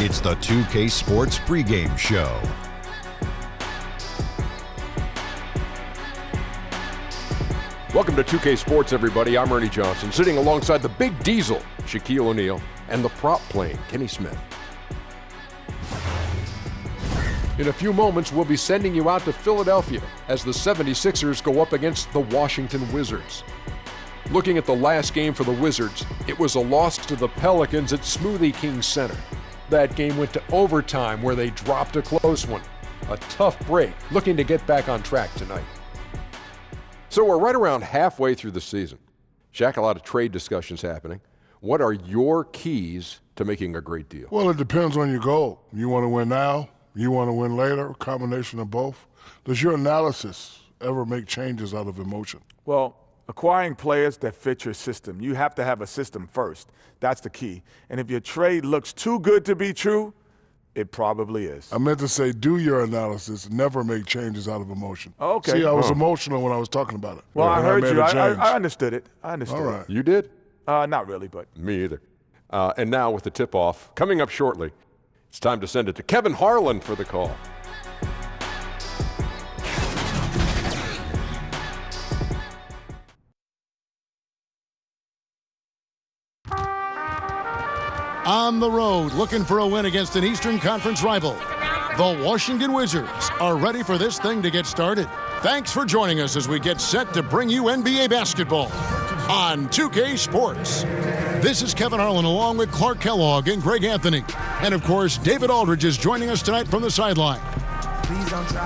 It's the 2K Sports pregame show. Welcome to 2K Sports, everybody. I'm Ernie Johnson, sitting alongside the Big Diesel, Shaquille O'Neal, and the prop plane, Kenny Smith. In a few moments, we'll be sending you out to Philadelphia as the 76ers go up against the Washington Wizards. Looking at the last game for the Wizards, it was a loss to the Pelicans at Smoothie King Center. That game went to overtime where they dropped a close one. A tough break, looking to get back on track tonight. So we're right around halfway through the season. Shaq, a lot of trade discussions happening. What are your keys to making a great deal? Well, it depends on your goal. You want to win now? You want to win later? A combination of both? Does your analysis ever make changes out of emotion? Well, acquiring players that fit your system. You have to have a system first. That's the key. And if your trade looks too good to be true, it probably is. I meant to say, do your analysis, never make changes out of emotion. Okay. See, I was emotional when I was talking about it. Well, I heard you. I I understood it. I understood All right. it. You did? Not really, but. Me either. And now with the tip-off, coming up shortly, it's time to send it to Kevin Harlan for the call. On the road, looking for a win against an Eastern Conference rival. The Washington Wizards are ready for this thing to get started. Thanks for joining us as we get set to bring you NBA basketball on 2K Sports. This is Kevin Harlan along with Clark Kellogg and Greg Anthony. And of course, David Aldridge is joining us tonight from the sideline.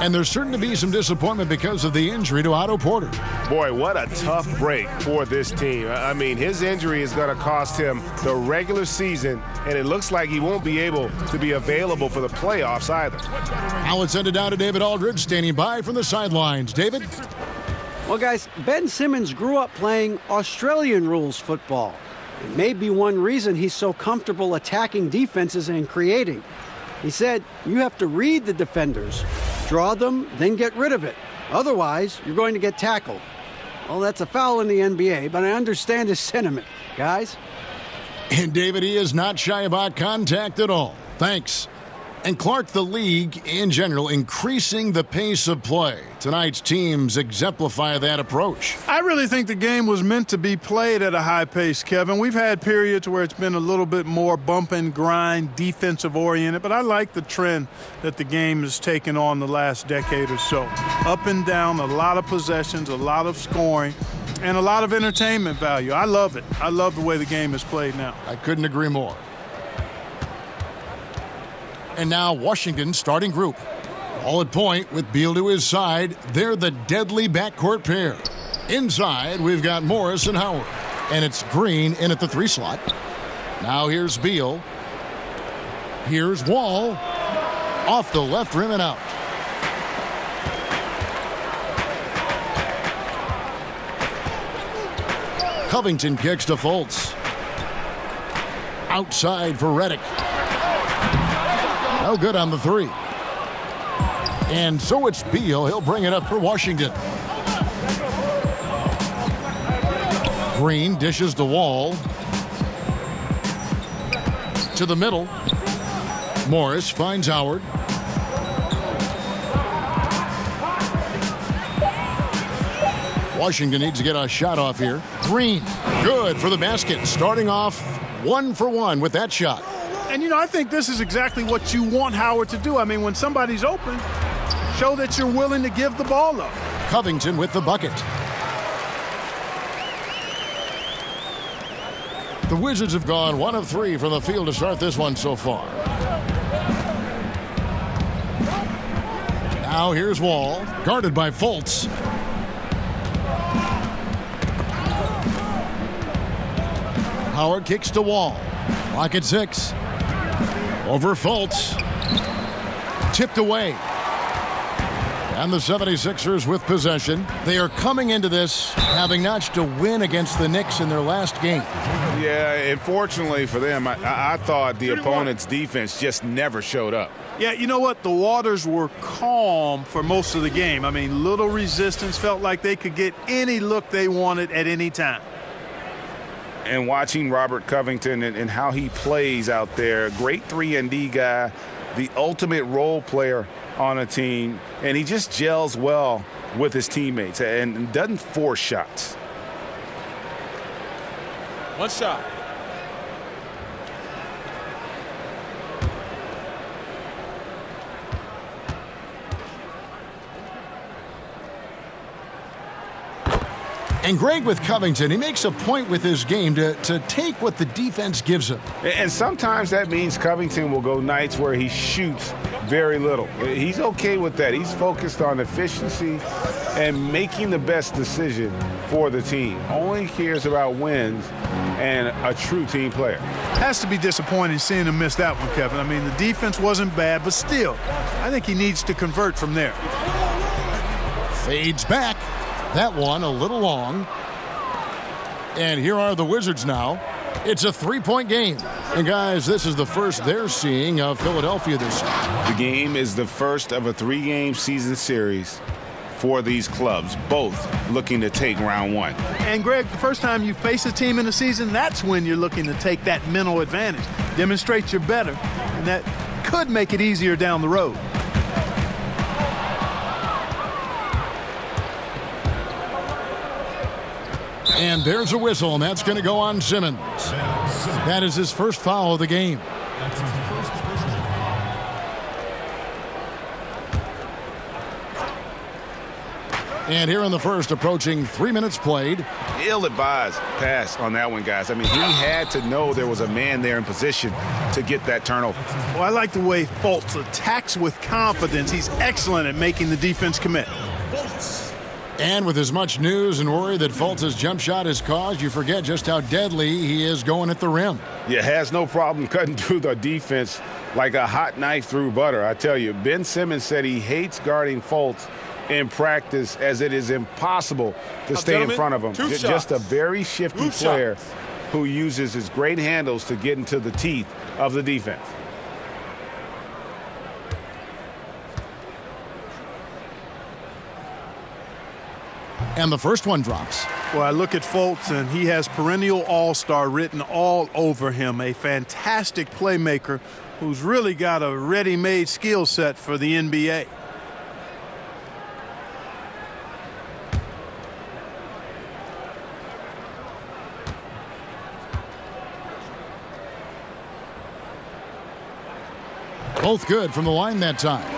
And there's certain to be some disappointment because of the injury to Otto Porter. Boy, what a tough break for this team. I mean, his injury is going to cost him the regular season, and it looks like he won't be able to be available for the playoffs either. Now let's send it down to David Aldridge, standing by from the sidelines. David? Well, guys, Ben Simmons grew up playing Australian rules football. It may be one reason he's so comfortable attacking defenses and creating. He said, you have to read the defenders, draw them, then get rid of it. Otherwise, you're going to get tackled. Well, that's a foul in the NBA, but I understand his sentiment, guys. And David, he is not shy about contact at all. Thanks. And Clark, the league in general, increasing the pace of play. Tonight's teams exemplify that approach. I really think the game was meant to be played at a high pace, Kevin. We've had periods where it's been a little bit more bump and grind, defensive-oriented, but I like the trend that the game has taken on the last decade or so. Up and down, a lot of possessions, a lot of scoring, and a lot of entertainment value. I love it. I love the way the game is played now. I couldn't agree more. And now Washington's starting group. All at point with Beal to his side. They're the deadly backcourt pair. Inside, we've got Morris and Howard. And it's Green in at the 3 slot. Now here's Beal. Here's Wall. Off the left rim and out. Covington kicks to Fultz. Outside for Redick. No good on the 3. And so it's Beal. He'll bring it up for Washington. Green dishes the Wall. To the middle. Morris finds Howard. Washington needs to get a shot off here. Green, good for the basket. Starting off 1 for 1 with that shot. And, you know, I think this is exactly what you want Howard to do. I mean, when somebody's open, show that you're willing to give the ball up. Covington with the bucket. The Wizards have gone 1 of 3 from the field to start this one so far. Now here's Wall, guarded by Fultz. Howard kicks to Wall. Clock at 6. Over Fultz. Tipped away. And the 76ers with possession. They are coming into this having notched a win against the Knicks in their last game. Yeah, unfortunately for them, I thought the opponent's defense just never showed up. Yeah, you know what? The waters were calm for most of the game. I mean, little resistance, felt like they could get any look they wanted at any time. And watching Robert Covington and how he plays out there, great 3-and-D guy, the ultimate role player on a team, and he just gels well with his teammates and doesn't force shots. One shot. And Greg, with Covington, he makes a point with his game to take what the defense gives him. And sometimes that means Covington will go nights where he shoots very little. He's okay with that. He's focused on efficiency and making the best decision for the team. Only cares about wins and a true team player. Has to be disappointing seeing him miss that one, Kevin. I mean, the defense wasn't bad, but still, I think he needs to convert from there. Fades back. That one a little long. And here are the Wizards now. It's a 3-point game. And guys, this is the first they're seeing of Philadelphia this year. The game is the first of a 3-game season series for these clubs, both looking to take round one. And Greg, the first time you face a team in the season, that's when you're looking to take that mental advantage. Demonstrate you're better, and that could make it easier down the road. And there's a whistle, and that's going to go on Simmons. That is his first foul of the game. And here in the first, approaching 3 minutes played. Ill-advised pass on that one, guys. I mean, he had to know there was a man there in position to get that turnover. Well, I like the way Fultz attacks with confidence. He's excellent at making the defense commit. And with as much news and worry that Fultz's jump shot has caused, you forget just how deadly he is going at the rim. Yeah, has no problem cutting through the defense like a hot knife through butter. I tell you, Ben Simmons said he hates guarding Fultz in practice as it is impossible to stay in front of him. Just a very shifty player who uses his great handles to get into the teeth of the defense. And the first one drops. Well, I look at Fultz, and he has perennial all-star written all over him. A fantastic playmaker who's really got a ready-made skill set for the NBA. Both good from the line that time.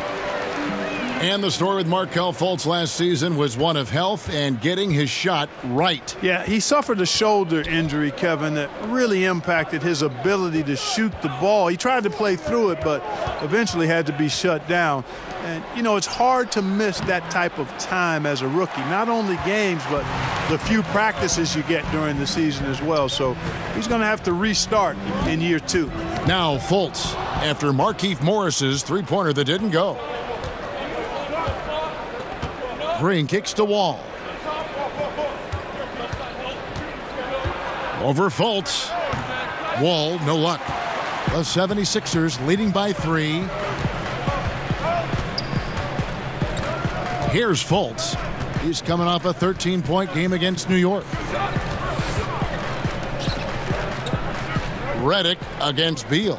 And the story with Markelle Fultz last season was one of health and getting his shot right. Yeah, he suffered a shoulder injury, Kevin, that really impacted his ability to shoot the ball. He tried to play through it, but eventually had to be shut down. And, you know, it's hard to miss that type of time as a rookie. Not only games, but the few practices you get during the season as well. So he's going to have to restart in year 2. Now Fultz, after Markieff Morris's three-pointer that didn't go. Green kicks to Wall. Over Fultz. Wall, no luck. The 76ers leading by 3. Here's Fultz. He's coming off a 13-point game against New York. Redick against Beal.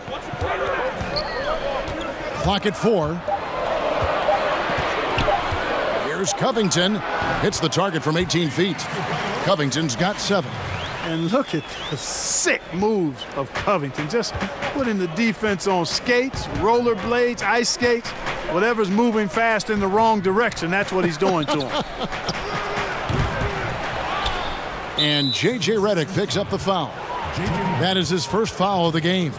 Clock at 4. Here's Covington. Hits the target from 18 feet. Covington's got 7. And look at the sick moves of Covington. Just putting the defense on skates, rollerblades, ice skates, whatever's moving fast in the wrong direction. That's what he's doing to him. And J.J. Redick picks up the foul. That is his first foul of the game.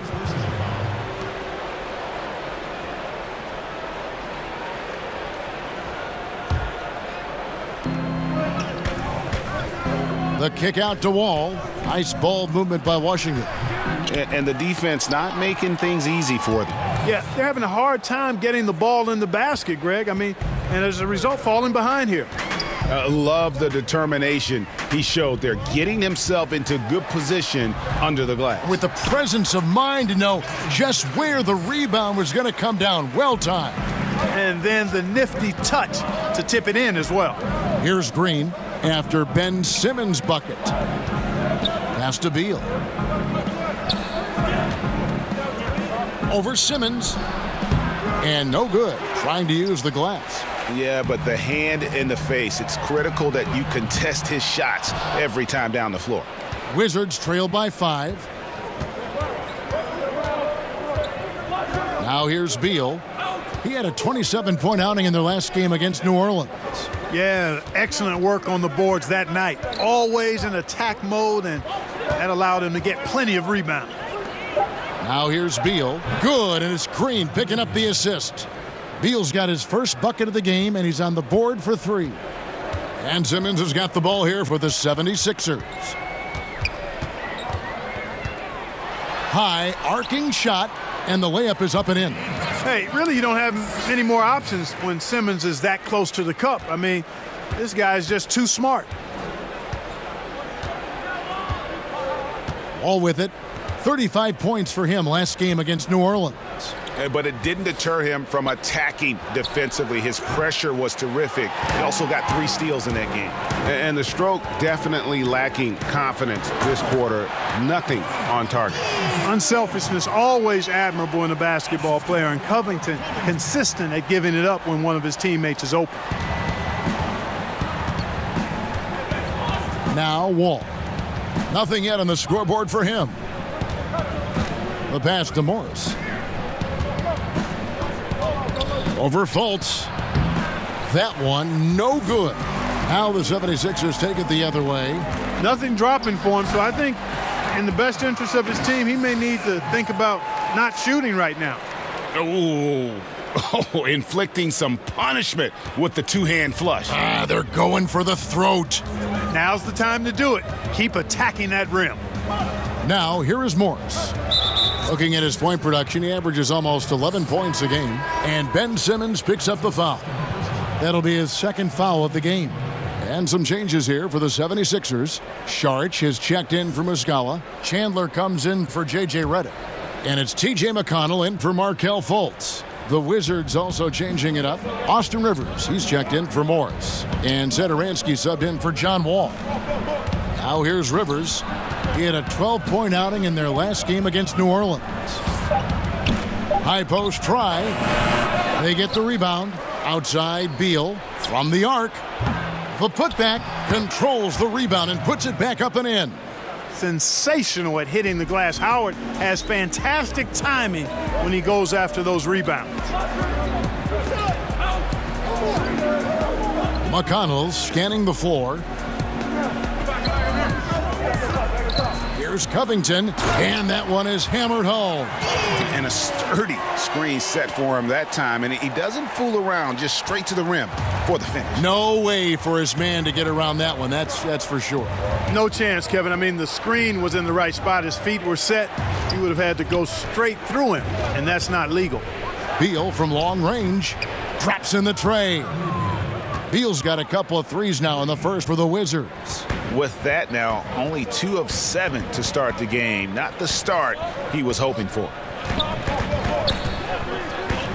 The kick out to Wall. Nice ball movement by Washington. And the defense not making things easy for them. Yeah, they're having a hard time getting the ball in the basket, Greg. I mean, and as a result, falling behind here. Love the determination he showed there, getting himself into good position under the glass. With the presence of mind to know just where the rebound was going to come down. Well timed. And then the nifty touch to tip it in as well. Here's Green after Ben Simmons' bucket. Pass to Beal. Over Simmons. And no good. Trying to use the glass. Yeah, but the hand in the face, it's critical that you contest his shots every time down the floor. Wizards trail by 5. Now here's Beal. He had a 27-point outing in their last game against New Orleans. Yeah, excellent work on the boards that night. Always in attack mode, and that allowed him to get plenty of rebounds. Now here's Beal. Good, and it's Green picking up the assist. Beal's got his first bucket of the game, and he's on the board for 3. And Simmons has got the ball here for the 76ers. High, arcing shot, and the layup is up and in. Hey, really, you don't have many more options when Simmons is that close to the cup. I mean, this guy's just too smart. All with it. 35 points for him last game against New Orleans. But it didn't deter him from attacking defensively. His pressure was terrific. He also got 3 steals in that game. And the stroke definitely lacking confidence this quarter. Nothing on target. Unselfishness always admirable in a basketball player, and Covington consistent at giving it up when one of his teammates is open. Now Wall. Nothing yet on the scoreboard for him. The pass to Morris. Over Fultz. That one, no good. Now the 76ers take it the other way. Nothing dropping for him, so I think in the best interest of his team, he may need to think about not shooting right now. Oh, inflicting some punishment with the 2-hand flush. They're going for the throat. Now's the time to do it. Keep attacking that rim. Now, here is Morris. Looking at his point production, he averages almost 11 points a game. And Ben Simmons picks up the foul. That'll be his second foul of the game. And some changes here for the 76ers. Saric has checked in for Muscala. Chandler comes in for J.J. Redick. And it's T.J. McConnell in for Markelle Fultz. The Wizards also changing it up. Austin Rivers, he's checked in for Morris. And Satoransky subbed in for John Wall. Now here's Rivers. He had a 12-point outing in their last game against New Orleans. High post try. They get the rebound. Outside, Beal from the arc. The putback controls the rebound and puts it back up and in. Sensational at hitting the glass. Howard has fantastic timing when he goes after those rebounds. McConnell's scanning the floor. Here's Covington, and that one is hammered home. And a sturdy screen set for him that time, and he doesn't fool around, just straight to the rim for the finish. No way for his man to get around that one, that's for sure. No chance, Kevin. I mean, the screen was in the right spot. His feet were set. He would have had to go straight through him, and that's not legal. Beal from long range drops in the tray. Beal's got a couple of threes now in the first for the Wizards. With that now, only 2 of 7 to start the game. Not the start he was hoping for.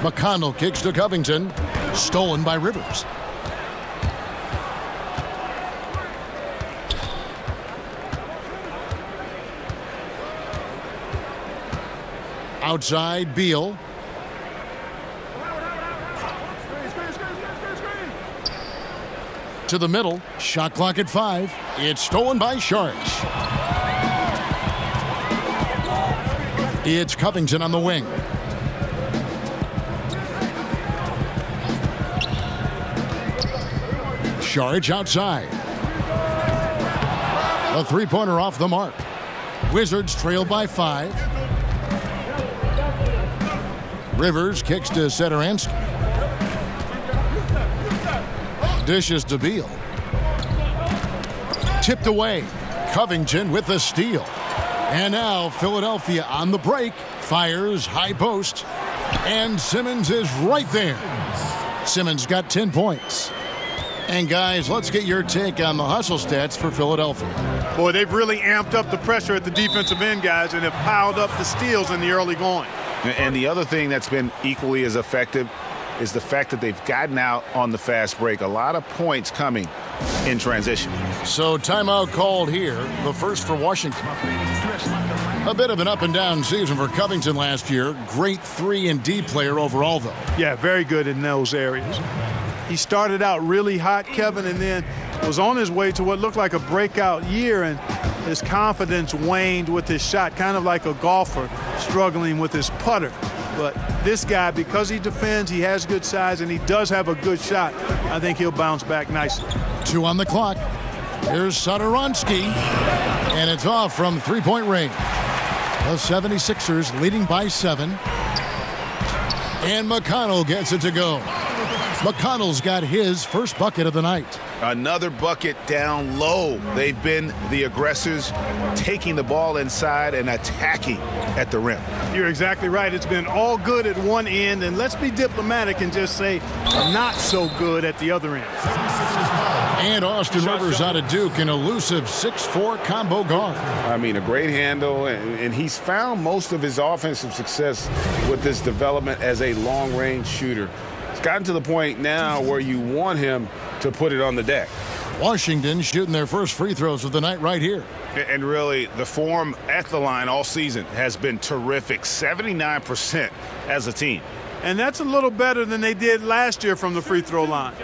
McConnell kicks to Covington. Stolen by Rivers. Outside, Beal. To the middle. Shot clock at 5. It's stolen by Saric. It's Covington on the wing. Saric outside. A three-pointer off the mark. Wizards trail by 5. Rivers kicks to Satoransky. Dishes to Beal. Tipped away. Covington with the steal. And now Philadelphia on the break. Fires high post. And Simmons is right there. Simmons got 10 points. And guys, let's get your take on the hustle stats for Philadelphia. Boy, they've really amped up the pressure at the defensive end, guys, and have piled up the steals in the early going. And the other thing that's been equally as effective is the fact that they've gotten out on the fast break. A lot of points coming in transition. So timeout called here, the first for Washington. A bit of an up-and-down season for Covington last year. Great 3-and-D player overall, though. Yeah, very good in those areas. He started out really hot, Kevin, and then was on his way to what looked like a breakout year, and his confidence waned with his shot, kind of like a golfer struggling with his putter. But this guy, because he defends, he has good size, and he does have a good shot, I think he'll bounce back nicely. 2 on the clock. Here's Satoransky, and it's off from three-point range. The 76ers leading by 7. And McConnell gets it to go. McConnell's got his first bucket of the night. Another bucket down low. They've been the aggressors, taking the ball inside and attacking at the rim. You're exactly right. It's been all good at one end, and let's be diplomatic and just say not so good at the other end. And Austin Rivers out of Duke, an elusive 6'4" combo guard. I mean, a great handle, and he's found most of his offensive success with this development as a long-range shooter. It's gotten to the point now where you want him to put it on the deck. Washington shooting their first free throws of the night right here. And really, the form at the line all season has been terrific, 79% as a team. And that's a little better than they did last year from the free throw line.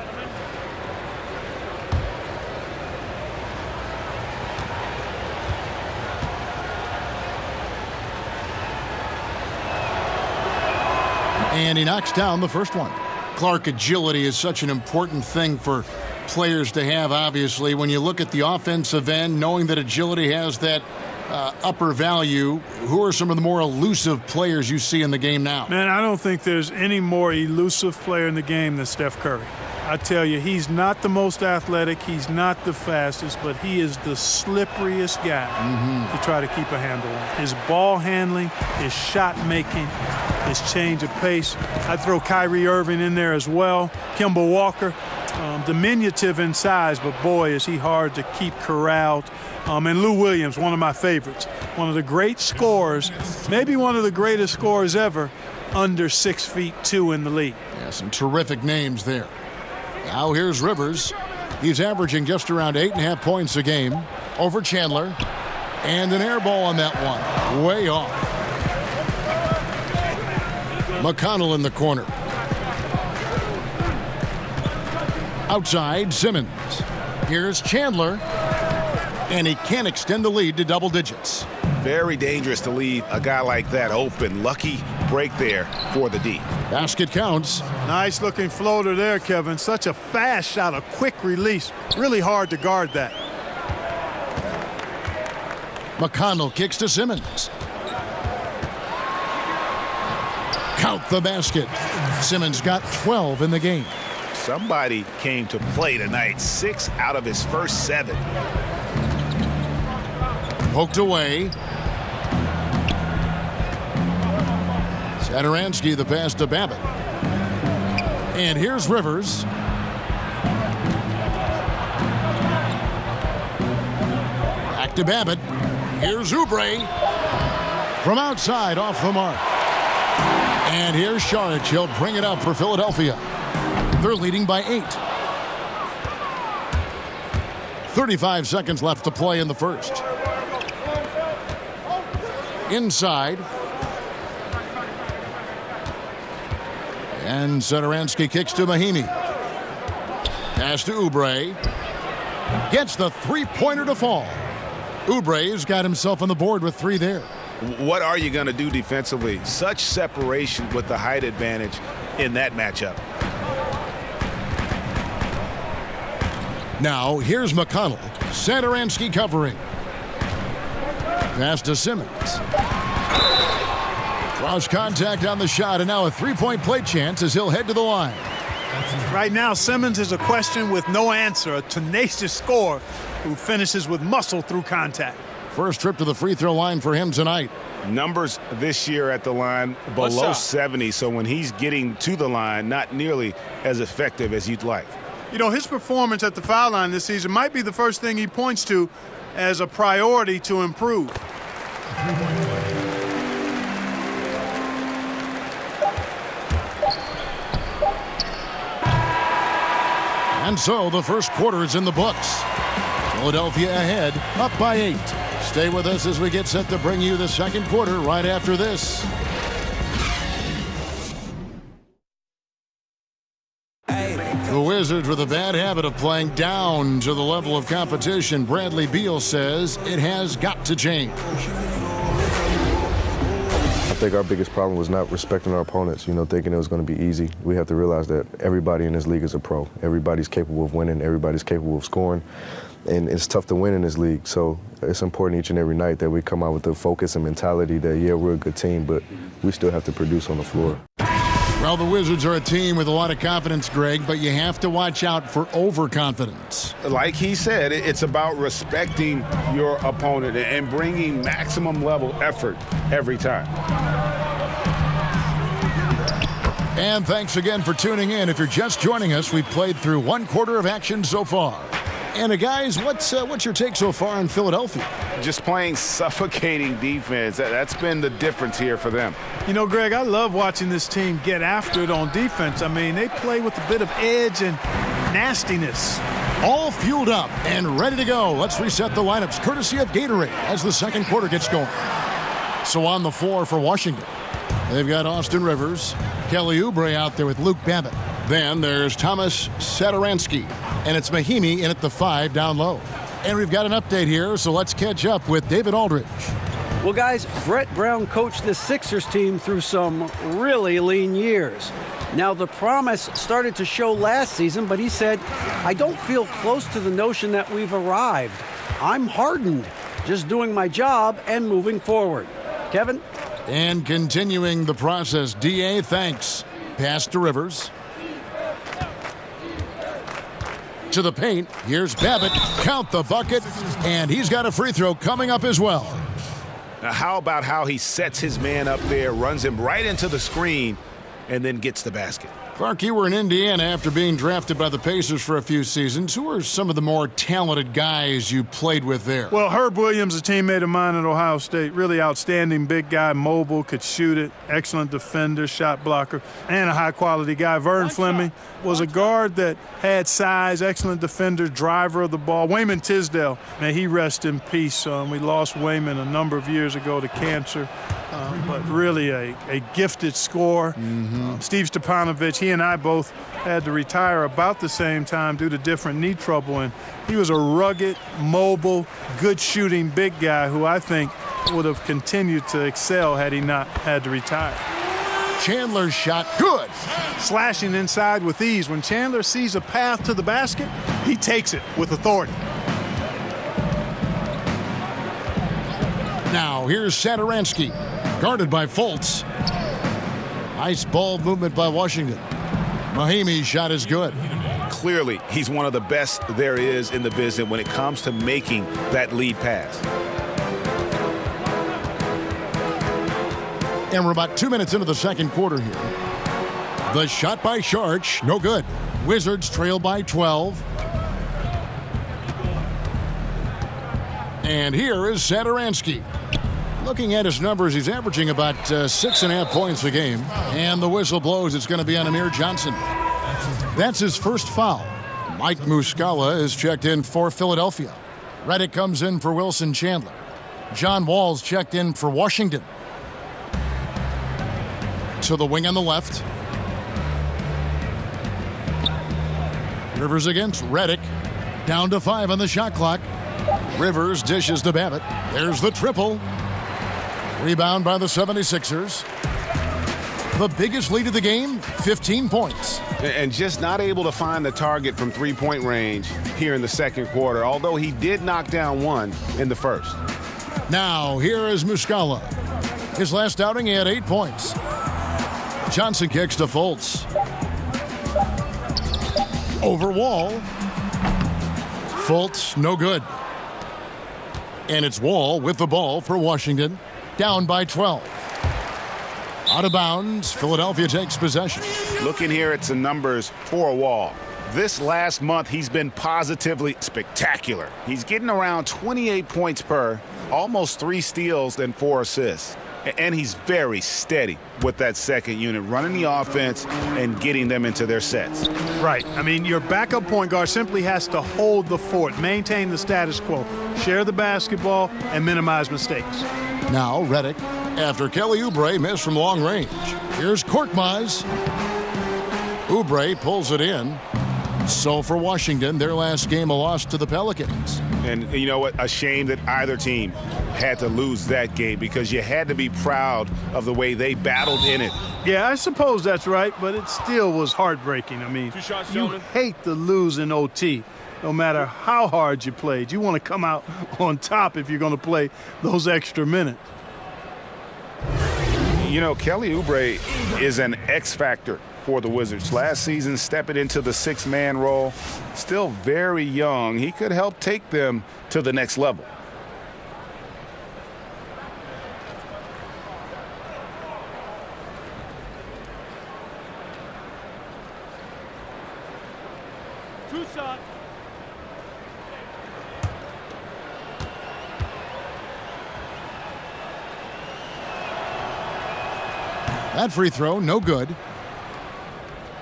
And he knocks down the first one. Clark, agility is such an important thing for players to have, obviously. When you look at the offensive end, knowing that agility has that upper value, who are some of the more elusive players you see in the game now? Man, I don't think there's any more elusive player in the game than Steph Curry. I tell you, he's not the most athletic, he's not the fastest, but he is the slipperiest guy to try to keep a handle on. His ball handling, his shot making, his change of pace. I'd throw Kyrie Irving in there as well. Kemba Walker, diminutive in size, but boy, is he hard to keep corralled. And Lou Williams, one of my favorites. One of the great scorers, maybe one of the greatest scorers ever, under 6'2" in the league. Yeah, some terrific names there. Now here's Rivers. He's averaging just around 8.5 points a game over Chandler. And an air ball on that one. Way off. McConnell in the corner. Outside, Simmons. Here's Chandler. And he can't extend the lead to double digits. Very dangerous to leave a guy like that open. Lucky break there for the D. Basket counts. Nice looking floater there, Kevin. Such a fast shot, a quick release. Really hard to guard that. McConnell kicks to Simmons. Count the basket. Simmons got 12 in the game. Somebody came to play tonight. 6 out of his first 7. Poked away. Satoransky the pass to Babbitt. And here's Rivers. Back to Babbitt. Here's Oubre. From outside, off the mark. And here's Saric. He'll bring it up for Philadelphia. They're leading by 8. 35 seconds left to play in the first. Inside. And Satoransky kicks to Mahimi. Pass to Oubre. Gets the three-pointer to fall. Oubre's got himself on the board with 3 there. What are you going to do defensively? Such separation with the height advantage in that matchup. Now, here's McConnell. Satoransky covering. Pass to Simmons. Cross contact on the shot, and now a three-point play chance as he'll head to the line. Right now, Simmons is a question with no answer, a tenacious scorer who finishes with muscle through contact. First trip to the free throw line for him tonight. Numbers this year at the line below 70, so when he's getting to the line, not nearly as effective as you'd like. You know, his performance at the foul line this season might be the first thing he points to as a priority to improve. And so the first quarter is in the books. Philadelphia ahead, up by 8. Stay with us as we get set to bring you the second quarter right after this. The Wizards with a bad habit of playing down to the level of competition. Bradley Beal says it has got to change. I think our biggest problem was not respecting our opponents, thinking it was going to be easy. We have to realize that everybody in this league is a pro. Everybody's capable of winning. Everybody's capable of scoring. And it's tough to win in this league. So it's important each and every night that we come out with the focus and mentality that, yeah, we're a good team, but we still have to produce on the floor. Well, the Wizards are a team with a lot of confidence, Greg, but you have to watch out for overconfidence. Like he said, it's about respecting your opponent and bringing maximum level effort every time. And thanks again for tuning in. If you're just joining us, we've played through one quarter of action so far. And guys, what's your take so far on Philadelphia? Just playing suffocating defense. That's been the difference here for them. Greg, I love watching this team get after it on defense. I mean, they play with a bit of edge and nastiness. All fueled up and ready to go. Let's reset the lineups courtesy of Gatorade as the second quarter gets going. So on the floor for Washington, they've got Austin Rivers, Kelly Oubre out there with Luke Babbitt. Then there's Thomas Satoransky, and it's Mahimi in at the 5 down low. And we've got an update here, so let's catch up with David Aldridge. Well, guys, Brett Brown coached the Sixers team through some really lean years. Now, the promise started to show last season, but he said, I don't feel close to the notion that we've arrived. I'm hardened, just doing my job and moving forward. Kevin? And continuing the process, D.A., thanks. Pass to Rivers. To the paint, here's Babbitt, count the bucket, and he's got a free throw coming up as well. Now, how about how he sets his man up there, runs him right into the screen, and then gets the basket? Clark, you were in Indiana after being drafted by the Pacers for a few seasons. Who are some of the more talented guys you played with there? Well, Herb Williams, a teammate of mine at Ohio State, really outstanding big guy, mobile, could shoot it, excellent defender, shot blocker, and a high-quality guy. Vern Fleming was a guard that had size, excellent defender, driver of the ball. Wayman Tisdale, may he rest in peace. We lost Wayman a number of years ago to cancer, but really a gifted scorer. Steve Stepanovich, he and I both had to retire about the same time due to different knee trouble, and he was a rugged, mobile, good shooting big guy who I think would have continued to excel had he not had to retire. Chandler's shot, good. Slashing inside with ease. When Chandler sees a path to the basket, he takes it with authority. Now here's Satoransky, guarded by Fultz. Nice ball movement by Washington. Mahimi's shot is good. Clearly, he's one of the best there is in the business when it comes to making that lead pass. And we're about 2 minutes into the second quarter here. The shot by Sharch, no good. Wizards trail by 12. And here is Satoransky. Looking at his numbers, he's averaging about 6.5 points a game. And the whistle blows. It's going to be on Amir Johnson. That's his first foul. Mike Muscala is checked in for Philadelphia. Redick comes in for Wilson Chandler. John Wall's checked in for Washington. To the wing on the left. Rivers against Redick. Down to 5 on the shot clock. Rivers dishes to Babbitt. There's the triple. Rebound by the 76ers. The biggest lead of the game, 15 points. And just not able to find the target from three-point range here in the second quarter, although he did knock down one in the first. Now, here is Muscala. His last outing, he had 8 points. Johnson kicks to Fultz. Over Wall. Fultz, no good. And it's Wall with the ball for Washington. Down by 12. Out of bounds, Philadelphia takes possession. Looking here at some numbers for Wall. This last month, he's been positively spectacular. He's getting around 28 points per, almost 3 steals and 4 assists. And he's very steady with that second unit, running the offense and getting them into their sets. Right. I mean, your backup point guard simply has to hold the fort, maintain the status quo, share the basketball, and minimize mistakes. Now Redick after Kelly Oubre missed from long range. Here's Korkmaz. Oubre pulls it in. So for Washington, their last game a loss to the Pelicans. And you know what? A shame that either team had to lose that game because you had to be proud of the way they battled in it. Yeah, I suppose that's right, but it still was heartbreaking. I mean, you hate to lose in OT, no matter how hard you played. You want to come out on top if you're going to play those extra minutes. You know, Kelly Oubre is an X factor for the Wizards. Last season, stepping into the six-man role, still very young. He could help take them to the next level. Two shot. That free throw, no good.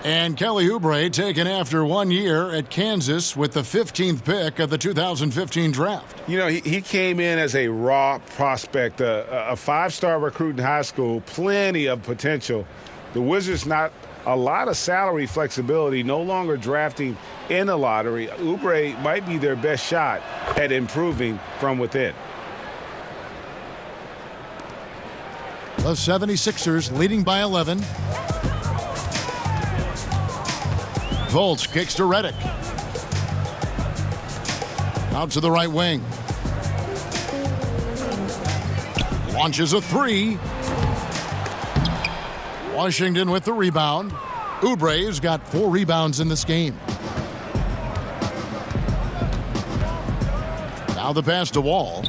And Kelly Oubre taken after 1 year at Kansas with the 15th pick of the 2015 draft. You know, he came in as a raw prospect, a five-star recruit in high school, plenty of potential. The Wizards not a lot of salary flexibility, no longer drafting in the lottery. Oubre might be their best shot at improving from within. The 76ers leading by 11. Fultz kicks to Redick. Out to the right wing. Launches a three. Washington with the rebound. Oubre's got 4 rebounds in this game. Now the pass to Wall.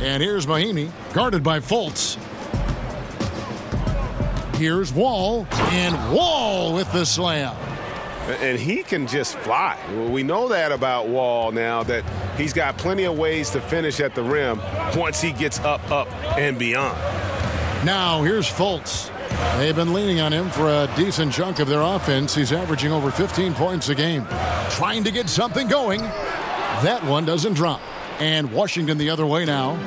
And here's Mahinmi, guarded by Fultz. Here's Wall, and Wall with the slam. And he can just fly. Well, we know that about Wall now, that he's got plenty of ways to finish at the rim once he gets up, and beyond. Now here's Fultz. They've been leaning on him for a decent chunk of their offense. He's averaging over 15 points a game. Trying to get something going. That one doesn't drop. And Washington the other way now.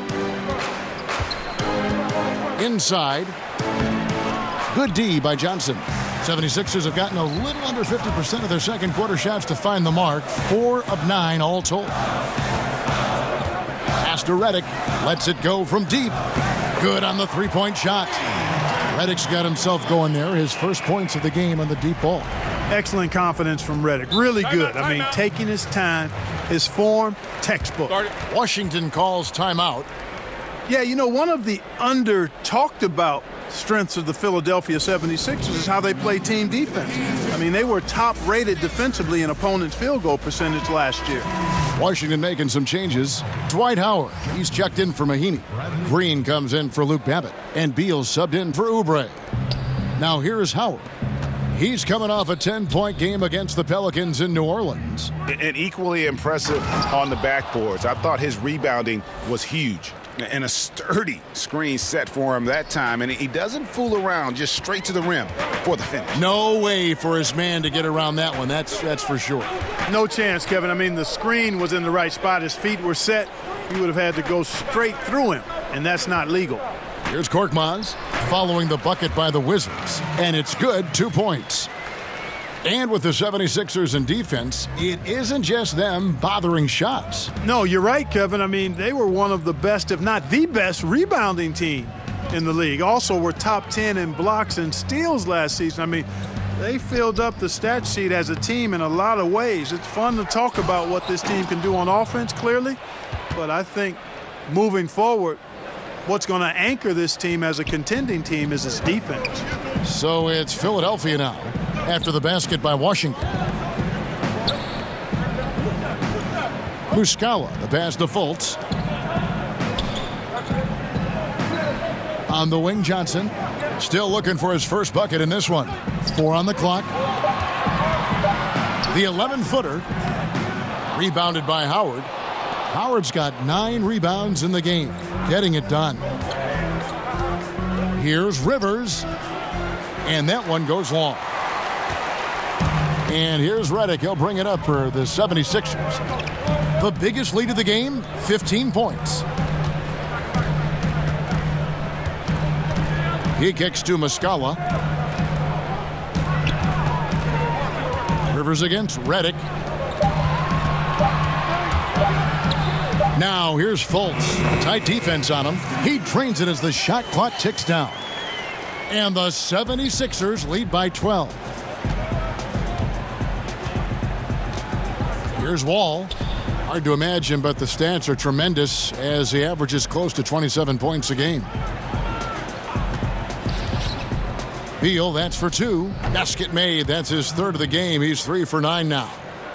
Inside. Good D by Johnson. 76ers have gotten a little under 50% of their second quarter shots to find the mark. 4 of 9 all told. Pass to Redick. Lets it go from deep. Good on the three-point shot. Redick's got himself going there. His first points of the game on the deep ball. Excellent confidence from Redick. Really good. I mean, taking his time, his form, textbook. Washington calls timeout. Yeah, you know, one of the under-talked about strengths of the Philadelphia 76ers is how they play team defense. I mean, they were top-rated defensively in opponents' field goal percentage last year. Washington making some changes. Dwight Howard, he's checked in for Mahinmi. Green comes in for Luke Babbitt. And Beal subbed in for Oubre. Now here's Howard. He's coming off a 10-point game against the Pelicans in New Orleans. And equally impressive on the backboards. I thought his rebounding was huge. And a sturdy screen set for him that time. And he doesn't fool around, just straight to the rim for the finish. No way for his man to get around that one. That's for sure. No chance, Kevin. I mean, the screen was in the right spot. His feet were set. He would have had to go straight through him, and that's not legal. Here's Korkmaz following the bucket by the Wizards. And it's good, 2 points. And with the 76ers in defense, it isn't just them bothering shots. No, you're right, Kevin. I mean, they were one of the best, if not the best, rebounding team in the league. Also were top 10 in blocks and steals last season. I mean, they filled up the stat sheet as a team in a lot of ways. It's fun to talk about what this team can do on offense, clearly. But I think moving forward, what's going to anchor this team as a contending team is its defense. So it's Philadelphia now, after the basket by Washington. Muscala, the pass to Fultz. On the wing, Johnson. Still looking for his first bucket in this one. 4 on the clock. The 11-footer. Rebounded by Howard. Howard's got 9 rebounds in the game, getting it done. Here's Rivers, and that one goes long. And here's Redick. He'll bring it up for the 76ers. The biggest lead of the game, 15 points. He kicks to Muscala. Rivers against Redick. Now here's Fultz. Tight defense on him. He drains it as the shot clock ticks down. And the 76ers lead by 12. Here's Wall. Hard to imagine, but the stats are tremendous as he averages close to 27 points a game. Beal, that's for 2. Basket made. That's his 3rd of the game. He's 3 for 9 now.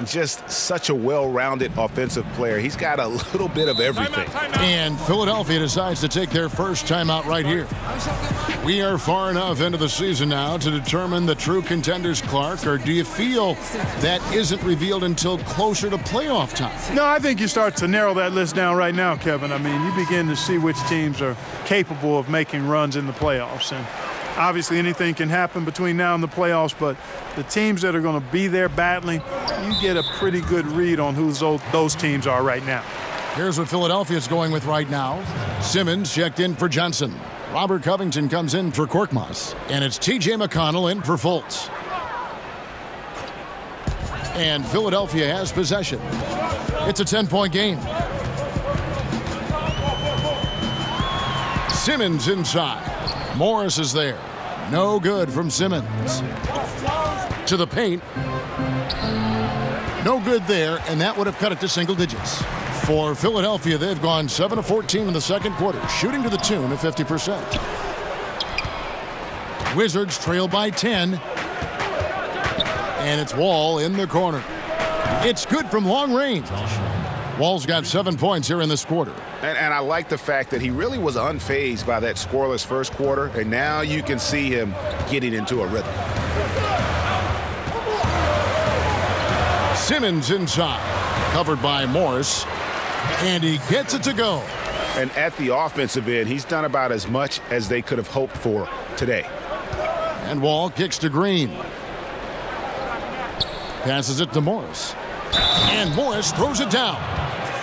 Just such a well-rounded offensive player. He's got a little bit of everything. Timeout. And Philadelphia decides to take their first timeout right here. We are far enough into the season now to determine the true contenders, Clark, or do you feel that isn't revealed until closer to playoff time? No, I think you start to narrow that list down right now, Kevin. I mean, you begin to see which teams are capable of making runs in the playoffs. And obviously anything can happen between now and the playoffs, but the teams that are going to be there battling, you get a pretty good read on who those teams are right now. Here's what Philadelphia's going with right now. Simmons checked in for Johnson. Robert Covington comes in for Korkmaz. And it's T.J. McConnell in for Fultz. And Philadelphia has possession. It's a 10-point game. Simmons inside. Morris is there. No good from Simmons. To the paint. No good there, and that would have cut it to single digits. For Philadelphia, they've gone 7 of 14 in the second quarter, shooting to the tune of 50%. Wizards trail by 10. And it's Wall in the corner. It's good from long range. Wall's got 7 points here in this quarter. And I like the fact that he really was unfazed by that scoreless first quarter, and now you can see him getting into a rhythm. Simmons inside, covered by Morris, and he gets it to go. And at the offensive end, he's done about as much as they could have hoped for today. And Wall kicks to Green. Passes it to Morris. And Morris throws it down.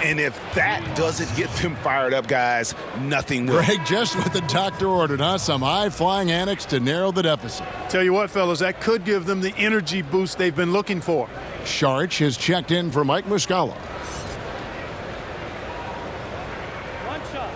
And if that doesn't get them fired up, guys, nothing will. Greg, just what the doctor ordered, huh? Some high-flying antics to narrow the deficit. Tell you what, fellas, that could give them the energy boost they've been looking for. Sharch has checked in for Mike Muscala. One shot.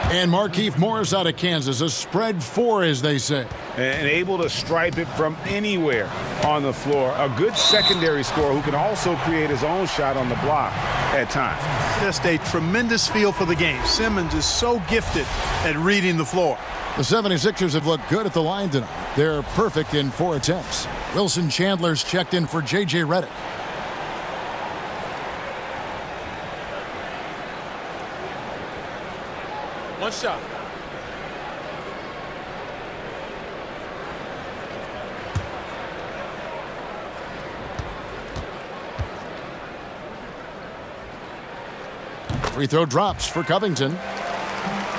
And Markieff Morris out of Kansas, a spread 4, as they say. And able to stripe it from anywhere on the floor. A good secondary scorer who can also create his own shot on the block at times. Just a tremendous feel for the game. Simmons is so gifted at reading the floor. The 76ers have looked good at the line tonight. They're perfect in 4 attempts. Wilson Chandler's checked in for J.J. Redick. One shot. Free throw drops for Covington.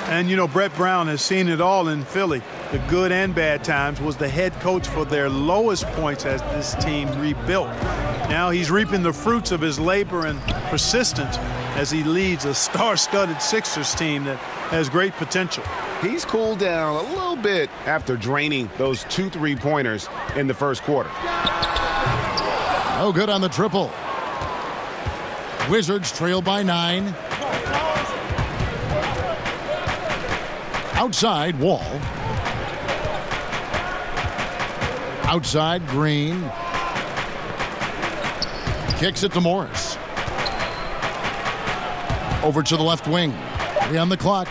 And, you know, Brett Brown has seen it all in Philly. The good and bad times, was the head coach for their lowest points as this team rebuilt. Now he's reaping the fruits of his labor and persistence as he leads a star-studded Sixers team that has great potential. He's cooled down a little bit after draining those 2 3-pointers in the first quarter. No good on the triple. Wizards trail by 9. Outside, Wall. Outside, Green. Kicks it to Morris. Over to the left wing. 3 on the clock.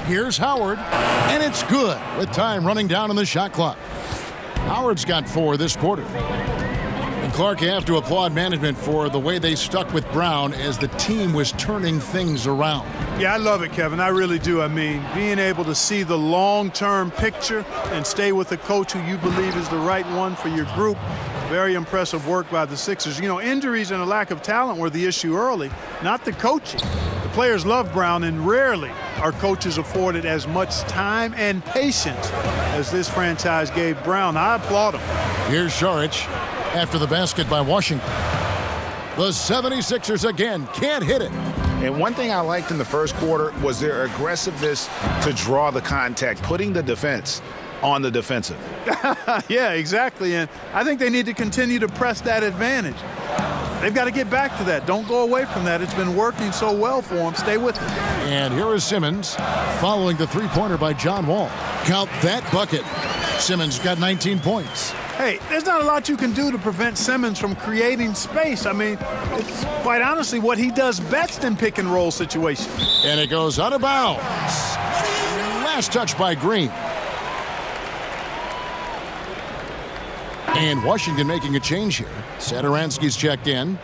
Here's Howard, and it's good with time running down on the shot clock. Howard's got 4 this quarter. And Clark, you have to applaud management for the way they stuck with Brown as the team was turning things around. Yeah, I love it, Kevin. I really do. I mean, being able to see the long-term picture and stay with a coach who you believe is the right one for your group. Very impressive work by the Sixers. You know, injuries and a lack of talent were the issue early, not the coaching. The players love Brown, and rarely are coaches afforded as much time and patience as this franchise gave Brown. I applaud him. Here's Saric after the basket by Washington. The 76ers again can't hit it. And one thing I liked in the first quarter was their aggressiveness to draw the contact, putting the defense on the defensive. Yeah, exactly. And I think they need to continue to press that advantage. They've got to get back to that. Don't go away from that. It's been working so well for them. Stay with it. And here is Simmons following the three-pointer by John Wall. Count that bucket. Simmons got 19 points. Hey, there's not a lot you can do to prevent Simmons from creating space. I mean, it's quite honestly what he does best in pick-and-roll situations. And it goes out of bounds. Last touch by Green. And Washington making a change here. Satoransky's checked in.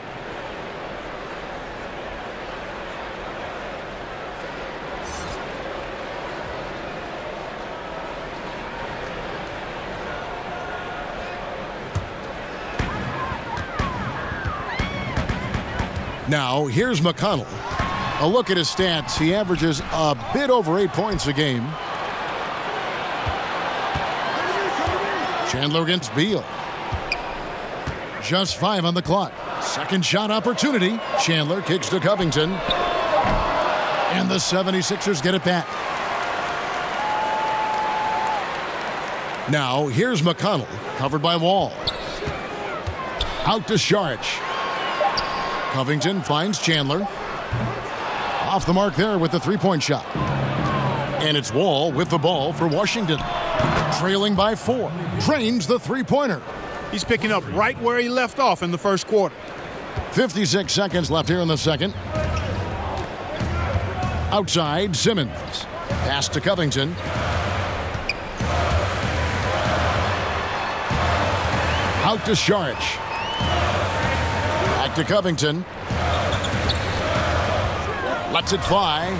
Now, here's McConnell. A look at his stats. He averages a bit over 8 points a game. Chandler against Beal. Just 5 on the clock. Second shot opportunity. Chandler kicks to Covington. And the 76ers get it back. Now, here's McConnell, covered by Wall. Out to Saric. Covington finds Chandler. Off the mark there with the three-point shot. And it's Wall with the ball for Washington. Trailing by 4. Drains the three-pointer. He's picking up right where he left off in the first quarter. 56 seconds left here in the second. Outside, Simmons. Pass to Covington. Out to Saric. Back to Covington. Lets it fly.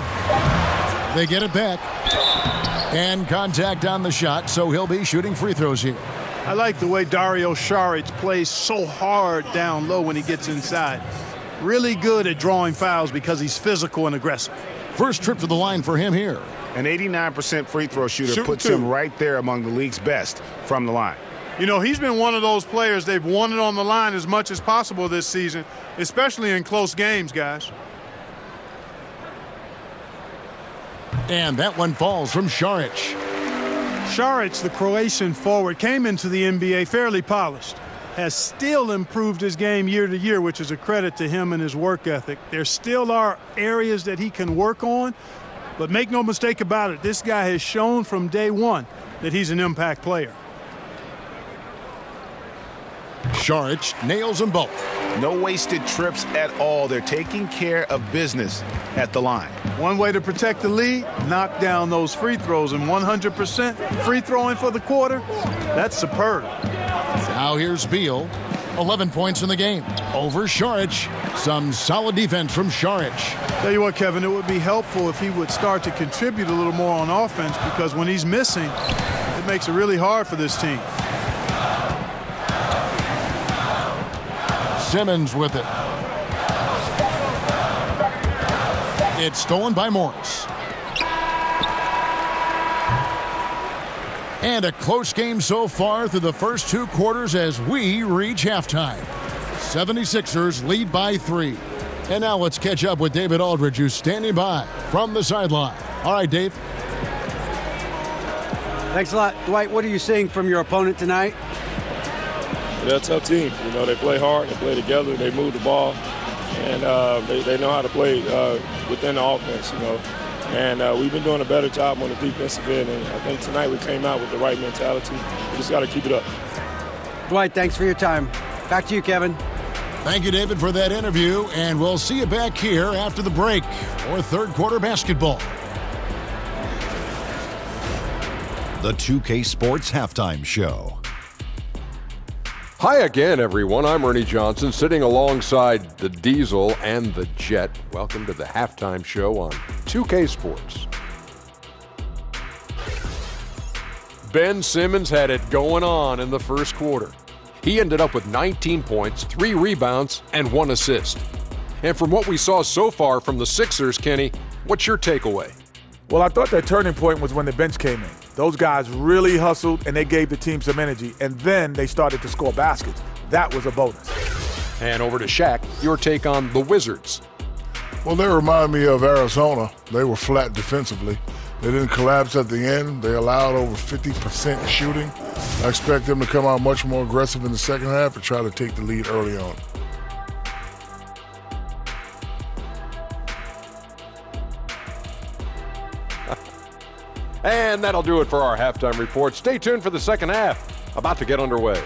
They get it back. And contact on the shot, so he'll be shooting free throws here. I like the way Dario Saric plays so hard down low when he gets inside. Really good at drawing fouls because he's physical and aggressive. First trip to the line for him here. An 89% free throw shooter puts him right there among the league's best from the line. You know, he's been one of those players they've wanted on the line as much as possible this season, especially in close games, guys. And that one falls from Saric. Saric, the Croatian forward, came into the NBA fairly polished. Has still improved his game year to year, which is a credit to him and his work ethic. There still are areas that he can work on, but make no mistake about it, this guy has shown from day one that he's an impact player. Saric nails them both. No wasted trips at all. They're taking care of business at the line. One way to protect the lead, knock down those free throws, and 100% free throwing for the quarter, that's superb. Now here's Beal. 11 points in the game. Over Saric. Some solid defense from Saric. Tell you what, Kevin, it would be helpful if he would start to contribute a little more on offense, because when he's missing, it makes it really hard for this team. Simmons with it. It's stolen by Morris. And a close game so far through the first 2 quarters as we reach halftime. 76ers lead by 3. And now let's catch up with David Aldridge, who's standing by from the sideline. All right, Dave. Thanks a lot. Dwight, what are you seeing from your opponent tonight? They're a tough team. You know, they play hard, they play together, they move the ball, and they know how to play within the offense, you know. And we've been doing a better job on the defensive end, and I think tonight we came out with the right mentality. We just got to keep it up. Dwight, thanks for your time. Back to you, Kevin. Thank you, David, for that interview, and we'll see you back here after the break for third quarter basketball. The 2K Sports Halftime Show. Hi again, everyone. I'm Ernie Johnson, sitting alongside the Diesel and the Jet. Welcome to the halftime show on 2K Sports. Ben Simmons had it going on in the first quarter. He ended up with 19 points, 3 rebounds, and 1 assist. And from what we saw so far from the Sixers, Kenny, what's your takeaway? Well, I thought that turning point was when the bench came in. Those guys really hustled, and they gave the team some energy, and then they started to score baskets. That was a bonus. And over to Shaq, your take on the Wizards. Well, they remind me of Arizona. They were flat defensively. They didn't collapse at the end. They allowed over 50% shooting. I expect them to come out much more aggressive in the second half and try to take the lead early on. And that'll do it for our halftime report. Stay tuned for the second half, about to get underway.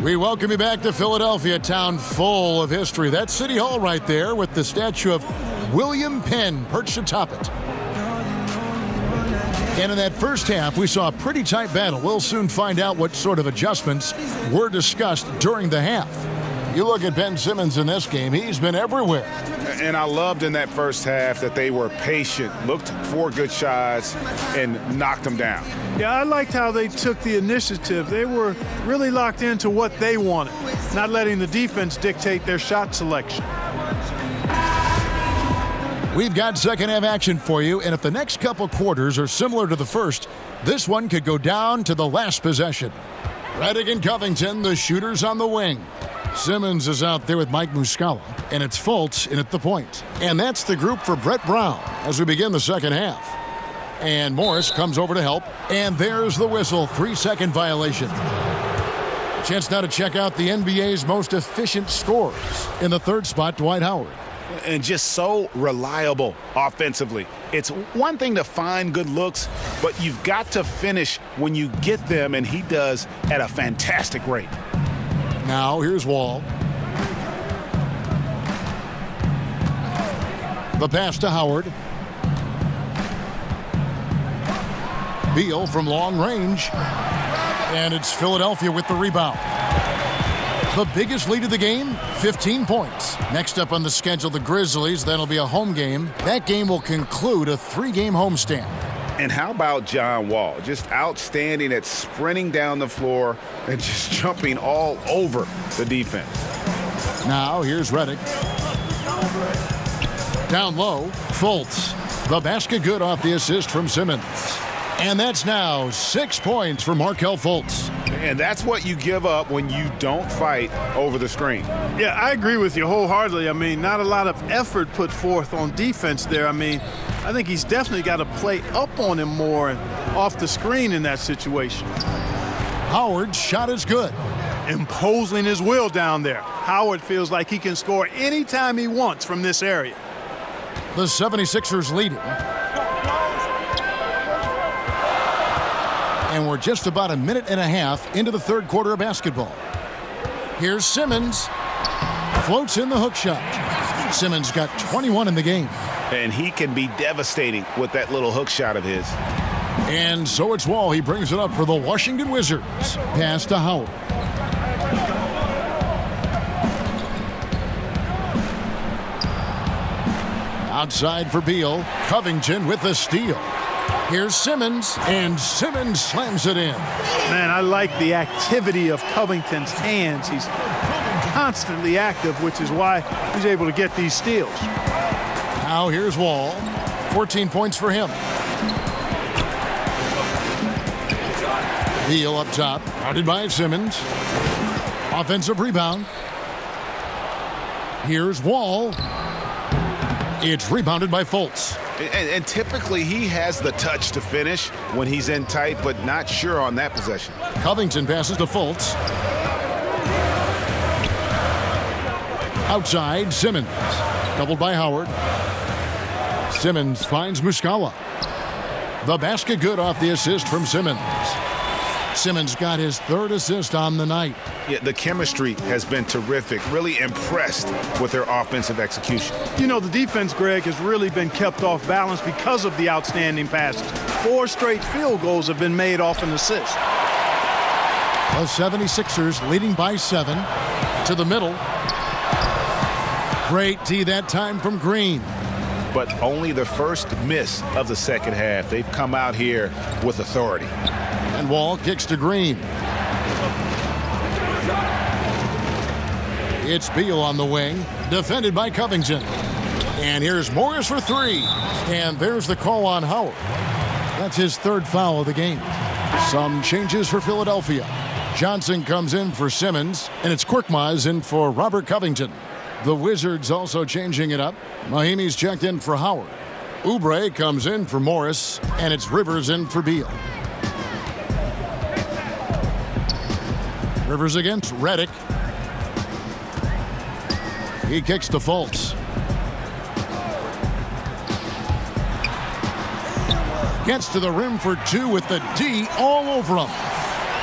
We welcome you back to Philadelphia, town full of history. That's City Hall right there with the statue of William Penn perched atop it. And in that first half, we saw a pretty tight battle. We'll soon find out what sort of adjustments were discussed during the half. You look at Ben Simmons in this game, he's been everywhere. And I loved in that first half that they were patient, looked for good shots, and knocked them down. Yeah, I liked how they took the initiative. They were really locked into what they wanted, not letting the defense dictate their shot selection. We've got second half action for you, and if the next couple quarters are similar to the first, this one could go down to the last possession. Redick and Covington, the shooters on the wing. Simmons is out there with Mike Muscala, and it's Fultz in at the point. And that's the group for Brett Brown as we begin the second half. And Morris comes over to help, and there's the whistle, 3-second violation. Chance now to check out the NBA's most efficient scorers. In the third spot, Dwight Howard. And just so reliable offensively. It's one thing to find good looks, but you've got to finish when you get them, and he does at a fantastic rate. Now here's Wall. The pass to Howard. Beal from long range. And it's Philadelphia with the rebound. The biggest lead of the game, 15 points. Next up on the schedule, the Grizzlies. That'll be a home game. That game will conclude a 3-game homestand. And how about John Wall? Just outstanding at sprinting down the floor and just jumping all over the defense. Now here's Redick. Down low, Fultz. The basket good off the assist from Simmons. And that's now 6 points for Markelle Fultz. And that's what you give up when you don't fight over the screen. Yeah, I agree with you wholeheartedly. I mean, not a lot of effort put forth on defense there. I mean, I think he's definitely got to play up on him more and off the screen in that situation. Howard's shot is good. Imposing his will down there. Howard feels like he can score anytime he wants from this area. The 76ers leading. And we're just about a minute and a half into the third quarter of basketball. Here's Simmons. Floats in the hook shot. Simmons got 21 in the game. And he can be devastating with that little hook shot of his. And so it's Wall. He brings it up for the Washington Wizards. Pass to Howard. Outside for Beal. Covington with the steal. Here's Simmons, and Simmons slams it in. Man, I like the activity of Covington's hands. He's constantly active, which is why he's able to get these steals. Now here's Wall. 14 points for him. Beal up top, guarded by Simmons. Offensive rebound. Here's Wall. It's rebounded by Fultz. And typically he has the touch to finish when he's in tight, but not sure on that possession. Covington passes to Fultz. Outside, Simmons. Doubled by Howard. Simmons finds Muscala. The basket good off the assist from Simmons. Simmons got his 3rd assist on the night. Yeah, the chemistry has been terrific. Really impressed with their offensive execution. You know, the defense, Greg, has really been kept off balance because of the outstanding passes. 4 straight field goals have been made off an assist. The 76ers leading by 7 to the middle. Great D that time from Green. But only the first miss of the second half. They've come out here with authority. And Wall kicks to Green. It's Beal on the wing, defended by Covington. And here's Morris for 3. And there's the call on Howard. That's his 3rd foul of the game. Some changes for Philadelphia. Johnson comes in for Simmons, and it's Korkmaz in for Robert Covington. The Wizards also changing it up. Mahimi's checked in for Howard. Oubre comes in for Morris, and it's Rivers in for Beal. Rivers against Redick. He kicks to Fultz. Gets to the rim for 2 with the D all over him.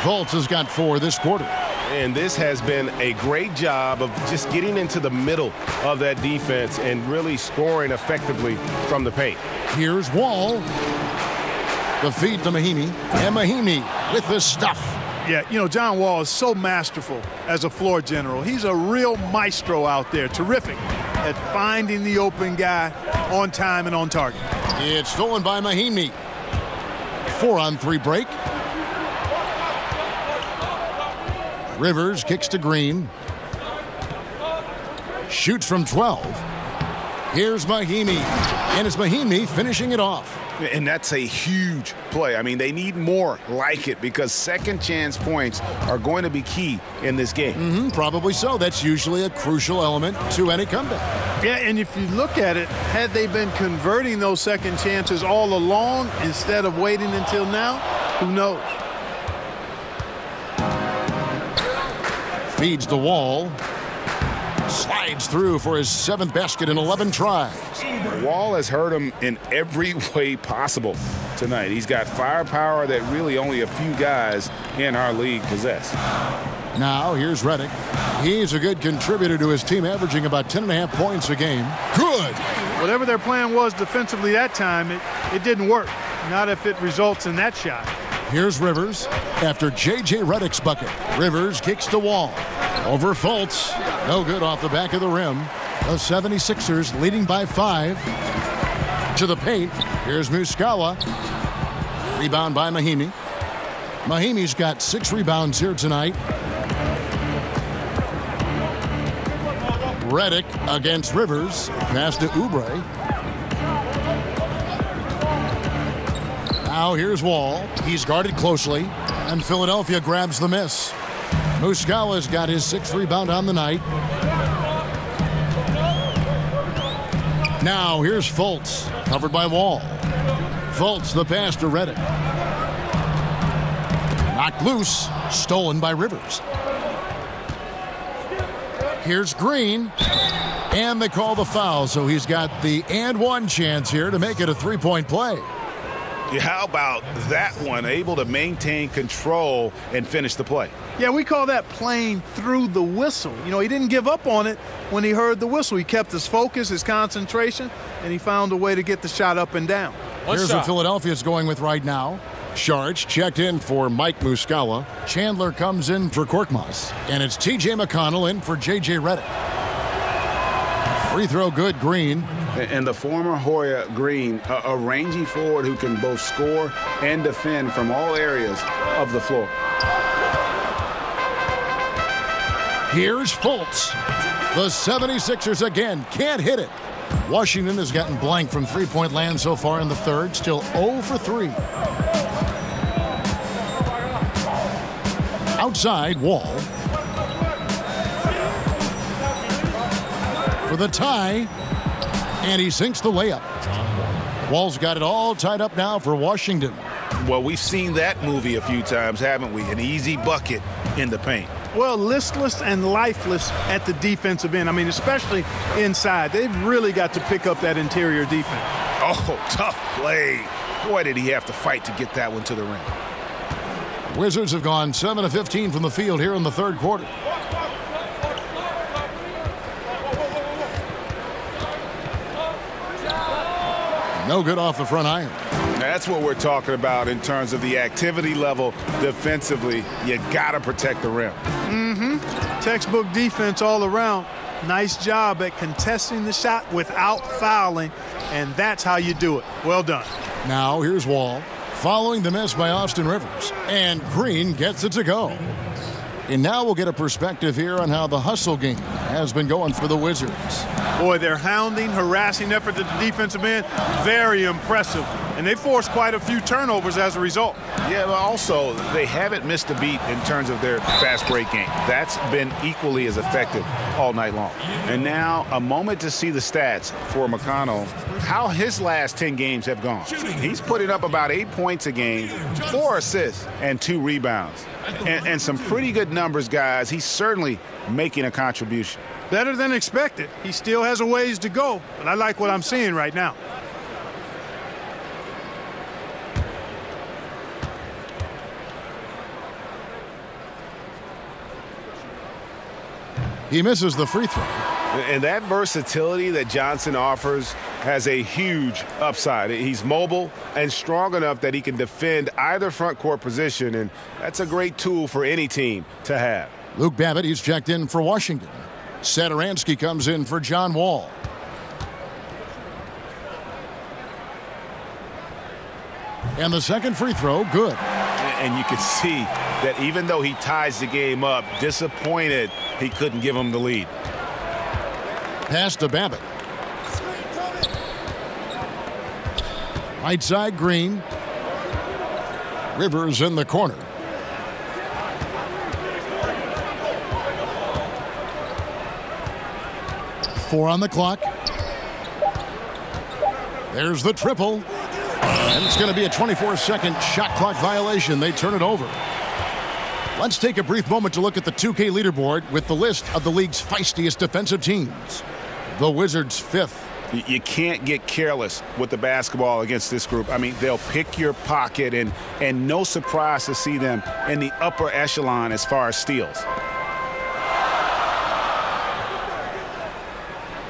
Fultz has got 4 this quarter. And this has been a great job of just getting into the middle of that defense and really scoring effectively from the paint. Here's Wall. The feed to Mahimi. And Mahimi with the stuff. Yeah, you know, John Wall is so masterful as a floor general. He's a real maestro out there. Terrific at finding the open guy on time and on target. It's stolen by Mahimi. 4-on-3 break. Rivers kicks to Green. Shoots from 12. Here's Mahimi. And it's Mahimi finishing it off. And that's a huge play. I mean, they need more like it because second chance points are going to be key in this game. Probably so. That's usually a crucial element to any comeback. Yeah, and if you look at it, had they been converting those second chances all along instead of waiting until now, who knows? Feeds the Wall. Slides through for his 7th basket in 11 tries. Wall has hurt him in every way possible tonight. He's got firepower that really only a few guys in our league possess. Now here's Redick. He's a good contributor to his team, averaging about 10.5 points a game. Good. Whatever their plan was defensively that time, it didn't work. Not if it results in that shot. Here's Rivers after J.J. Redick's bucket. Rivers kicks to Wall. Over Fultz. No good off the back of the rim. The 76ers leading by 5. To the paint. Here's Muscala. Rebound by Mahimi. Mahimi's got 6 rebounds here tonight. Redick against Rivers. Pass to Oubre. Now here's Wall. He's guarded closely. And Philadelphia grabs the miss. Muscala's got his 6th rebound on the night. Now here's Fultz, covered by Wall. Fultz, the pass to Redick. Knocked loose, stolen by Rivers. Here's Green, and they call the foul, so he's got the and one chance here to make it a 3-point play. How about that one? Able to maintain control and finish the play. Yeah, we call that playing through the whistle. You know, he didn't give up on it when he heard the whistle. He kept his focus, his concentration, and he found a way to get the shot up and down. Here's what Philadelphia's going with right now. Sharch checked in for Mike Muscala. Chandler comes in for Korkmaz. And it's T.J. McConnell in for J.J. Redick. Free throw good, Green. And the former Hoya Green, a rangy forward who can both score and defend from all areas of the floor. Here's Fultz. The 76ers again can't hit it. Washington has gotten blank from three-point land so far in the third. Still 0 for 3. Outside, Wall. For the tie. And he sinks the layup. Wall's got it all tied up now for Washington. Well, we've seen that movie a few times, haven't we? An easy bucket in the paint. Well, listless and lifeless at the defensive end. I mean, especially inside. They've really got to pick up that interior defense. Oh, tough play. Boy, did he have to fight to get that one to the rim. Wizards have gone 7 of 15 from the field here in the third quarter. No good off the front iron. That's what we're talking about in terms of the activity level defensively. You got to protect the rim. Textbook defense all around. Nice job at contesting the shot without fouling, and that's how you do it. Well done. Now here's Wall, following the miss by Austin Rivers, and Green gets it to go. And now we'll get a perspective here on how the hustle game has been going for the Wizards. Boy, their hounding, harassing effort at the defensive end, very impressive. And they forced quite a few turnovers as a result. Yeah, but also they haven't missed a beat in terms of their fast break game. That's been equally as effective all night long. And now a moment to see the stats for McConnell, how his last 10 games have gone. He's putting up about 8 points a game, 4 assists, and 2 rebounds. And some pretty good numbers, guys. He's certainly making a contribution. Better than expected. He still has a ways to go, but I like what I'm seeing right now. He misses the free throw. And that versatility that Johnson offers has a huge upside. He's mobile and strong enough that he can defend either front court position, and that's a great tool for any team to have. Luke Babbitt, he's checked in for Washington. Satoransky comes in for John Wall. And the second free throw, good. And you can see that even though he ties the game up, disappointed he couldn't give him the lead. Pass to Babbitt. Right side, Green. Rivers in the corner. Four on the clock. There's the triple. And it's going to be a 24-second shot clock violation. They turn it over. Let's take a brief moment to look at the 2K leaderboard with the list of the league's feistiest defensive teams. The Wizards 5th. You can't get careless with the basketball against this group. I mean, they'll pick your pocket, and no surprise to see them in the upper echelon as far as steals.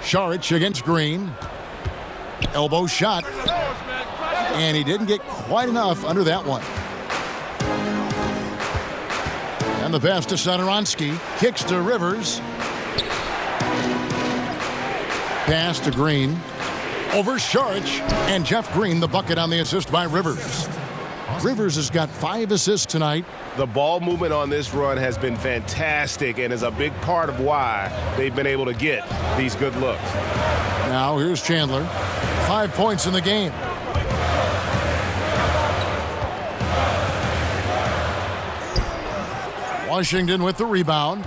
Saric against Green. Elbow shot. And he didn't get quite enough under that one. And the pass to Satoransky. Kicks to Rivers. Pass to Green. Over Saric. And Jeff Green, the bucket on the assist by Rivers. Rivers has got 5 assists tonight. The ball movement on this run has been fantastic and is a big part of why they've been able to get these good looks. Now here's Chandler. 5 points in the game. Washington with the rebound.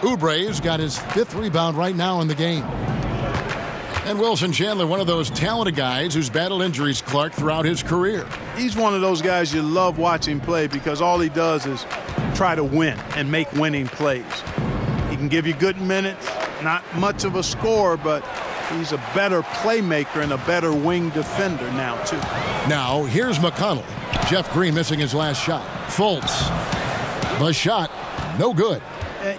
Oubre's got his 5th rebound right now in the game. And Wilson Chandler, one of those talented guys who's battled injuries, Clark, throughout his career. He's one of those guys you love watching play because all he does is try to win and make winning plays. He can give you good minutes, not much of a scorer, but he's a better playmaker and a better wing defender now, too. Now, here's McConnell. Jeff Green missing his last shot. Fultz. The shot, no good.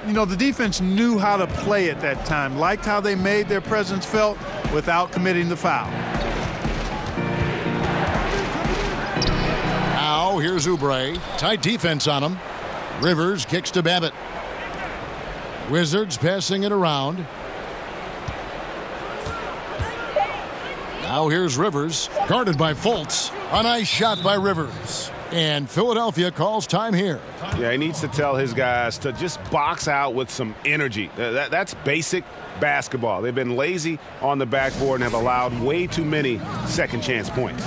You know, the defense knew how to play at that time, liked how they made their presence felt without committing the foul. Now, here's Oubre. Tight defense on him. Rivers kicks to Babbitt. Wizards passing it around. Now here's Rivers, guarded by Fultz. A nice shot by Rivers. And Philadelphia calls time here. Yeah, he needs to tell his guys to just box out with some energy. That's basic basketball. They've been lazy on the backboard and have allowed way too many second chance points.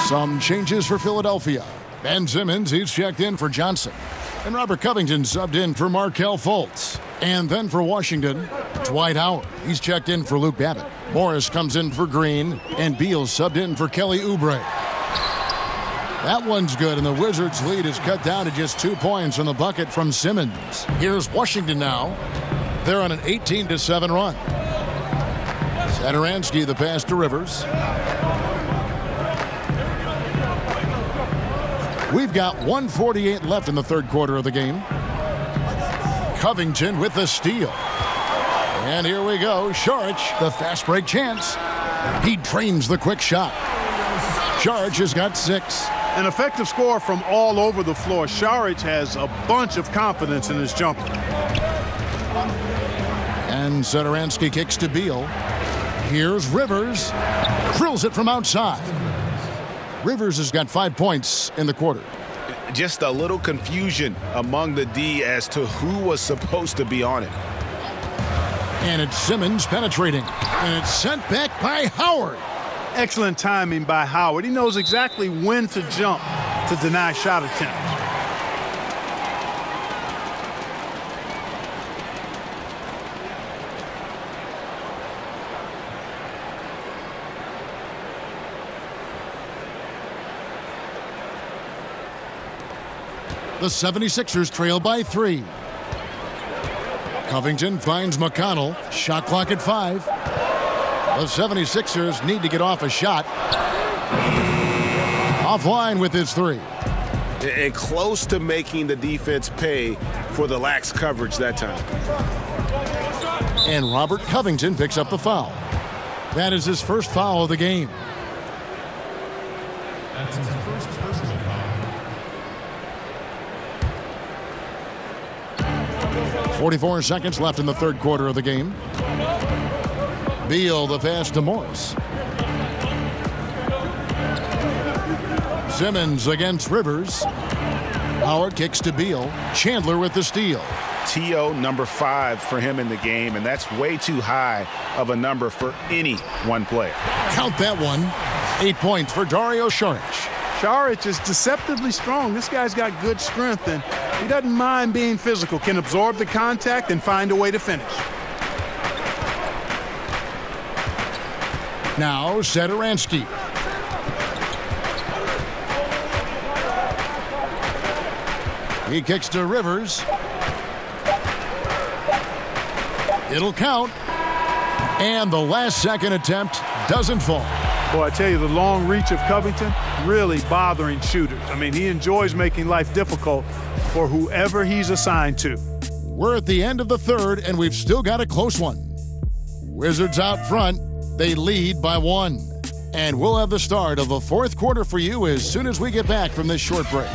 Some changes for Philadelphia. Ben Simmons, he's checked in for Johnson. And Robert Covington subbed in for Markelle Fultz. And then for Washington, Dwight Howard. He's checked in for Luke Babbitt. Morris comes in for Green. And Beal subbed in for Kelly Oubre. That one's good, and the Wizards' lead is cut down to just 2 points on the bucket from Simmons. Here's Washington now. They're on an 18-7 run. Satoransky, the pass to Rivers. We've got 1:48 left in the third quarter of the game. Covington with the steal. And here we go. Saric, the fast break chance. He drains the quick shot. Saric has got 6. An effective score from all over the floor. Saric has a bunch of confidence in his jumper. And Satoransky kicks to Beal. Here's Rivers. Drills it from outside. Rivers has got 5 points in the quarter. Just a little confusion among the D as to who was supposed to be on it. And it's Simmons penetrating. And it's sent back by Howard. Excellent timing by Howard. He knows exactly when to jump to deny shot attempts. The 76ers trail by 3. Covington finds McConnell. Shot clock at 5. The 76ers need to get off a shot. Offline with his 3. And close to making the defense pay for the lax coverage that time. And Robert Covington picks up the foul. That is his first foul of the game. That's his first personal foul. 44 seconds left in the third quarter of the game. Beal the pass to Morris. Simmons against Rivers. Howard kicks to Beal. Chandler with the steal. TO number 5 for him in the game, and that's way too high of a number for any one player. Count that one. 8 points for Dario Saric. Saric is deceptively strong. This guy's got good strength, and he doesn't mind being physical, can absorb the contact and find a way to finish. Now Satoransky. He kicks to Rivers. It'll count. And the last second attempt doesn't fall. Boy, I tell you, the long reach of Covington really bothering shooters. I mean, he enjoys making life difficult for whoever he's assigned to. We're at the end of the third, and we've still got a close one. Wizards out front. They lead by 1. And we'll have the start of the fourth quarter for you as soon as we get back from this short break.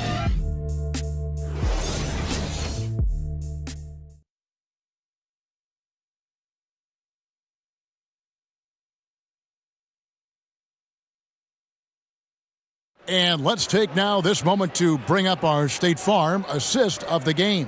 And let's take now this moment to bring up our State Farm assist of the game.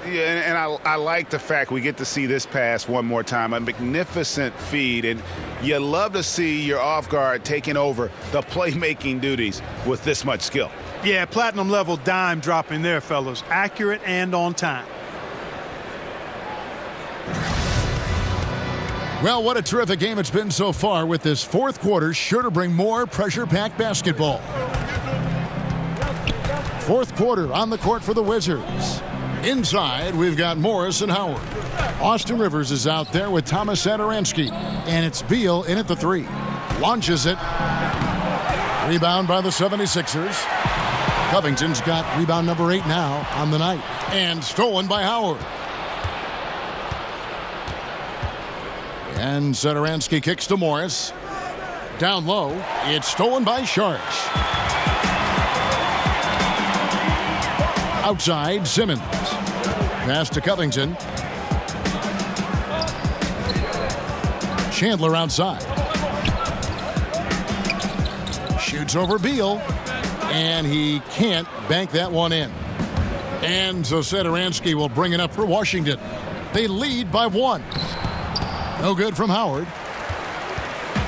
Yeah, and I like the fact we get to see this pass one more time. A magnificent feed, and you love to see your off guard taking over the playmaking duties with this much skill. Yeah, platinum level dime dropping there, fellas. Accurate and on time. Well, what a terrific game it's been so far, with this fourth quarter sure to bring more pressure-packed basketball. Fourth quarter on the court for the Wizards. Inside, we've got Morris and Howard. Austin Rivers is out there with Thomas Satoransky. And it's Beal in at the 3. Launches it. Rebound by the 76ers. Covington's got rebound number 8 now on the night. And stolen by Howard. And Satoransky kicks to Morris. Down low, it's stolen by Saric. Outside, Simmons. Pass to Covington. Chandler outside. Shoots over Beal. And he can't bank that one in. And so Satoransky will bring it up for Washington. They lead by 1. No good from Howard.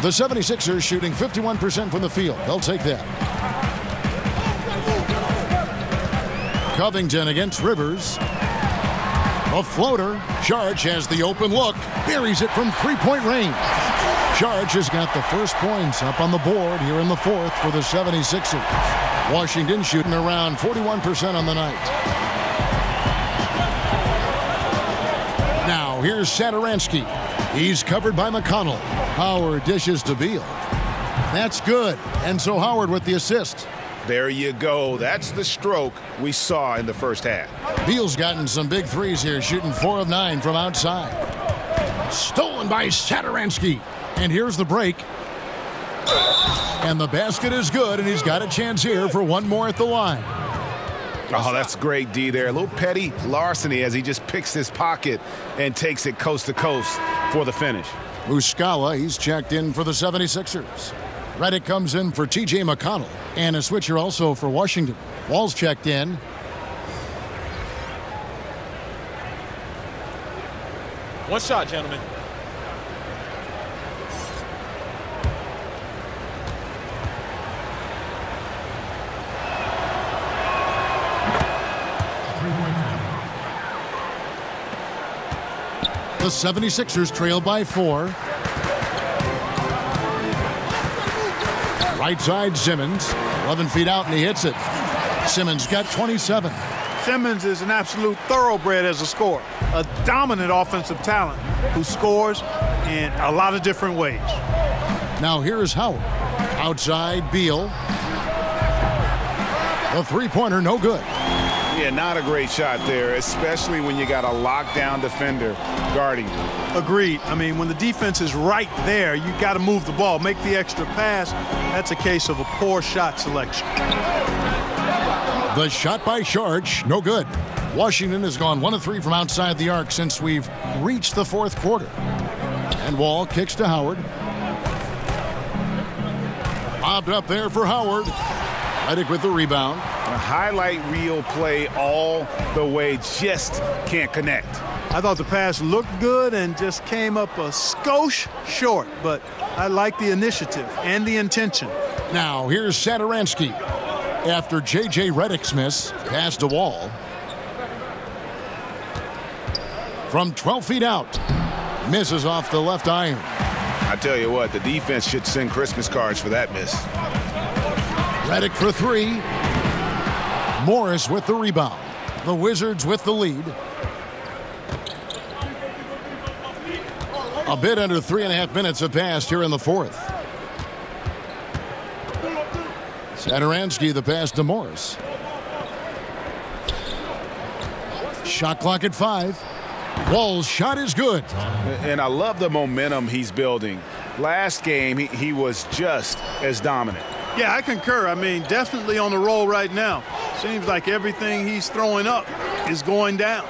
The 76ers shooting 51% from the field. They'll take that. Covington against Rivers. A floater. Saric has the open look. Buries it from three-point range. Saric has got the first points up on the board here in the fourth for the 76ers. Washington shooting around 41% on the night. Now here's Satoransky. He's covered by McConnell. Howard dishes to Beal. That's good. And so Howard with the assist. There you go. That's the stroke we saw in the first half. Beal's gotten some big threes here, shooting 4 of 9 from outside. Stolen by Satoransky. And here's the break. And the basket is good, and he's got a chance here for one more at the line. Oh, that's great D there. A little petty larceny as he just picks his pocket and takes it coast to coast for the finish. Muscala, he's checked in for the 76ers. Redick comes in for T.J. McConnell. And a switcher also for Washington. Wall's checked in. One shot, gentlemen. The 76ers trail by 4. Right side, Simmons. 11 feet out, and he hits it. Simmons got 27. Simmons is an absolute thoroughbred as a scorer. A dominant offensive talent who scores in a lot of different ways. Now here's Howard. Outside, Beal. The three-pointer, no good. Yeah, not a great shot there, especially when you got a lockdown defender guarding. Agreed. I mean, when the defense is right there, you got to move the ball, make the extra pass. That's a case of a poor shot selection. The shot by Sharch, no good. Washington has gone 1 of 3 from outside the arc since we've reached the fourth quarter. And Wall kicks to Howard. Bobbed up there for Howard. Redick with the rebound. A highlight reel play all the way, just can't connect. I thought the pass looked good and just came up a skosh short, but I like the initiative and the intention. Now here's Satoransky. After J.J. Redick's miss, pass to Wall. From 12 feet out, misses off the left iron. I tell you what, the defense should send Christmas cards for that miss. Redick for 3. Morris with the rebound. The Wizards with the lead. A bit under 3.5 minutes have passed here in the fourth. Satoransky, the pass to Morris. Shot clock at 5. Wall's shot is good. And I love the momentum he's building. Last game, he was just as dominant. Yeah, I concur. I mean, definitely on the roll right now. Seems like everything he's throwing up is going down.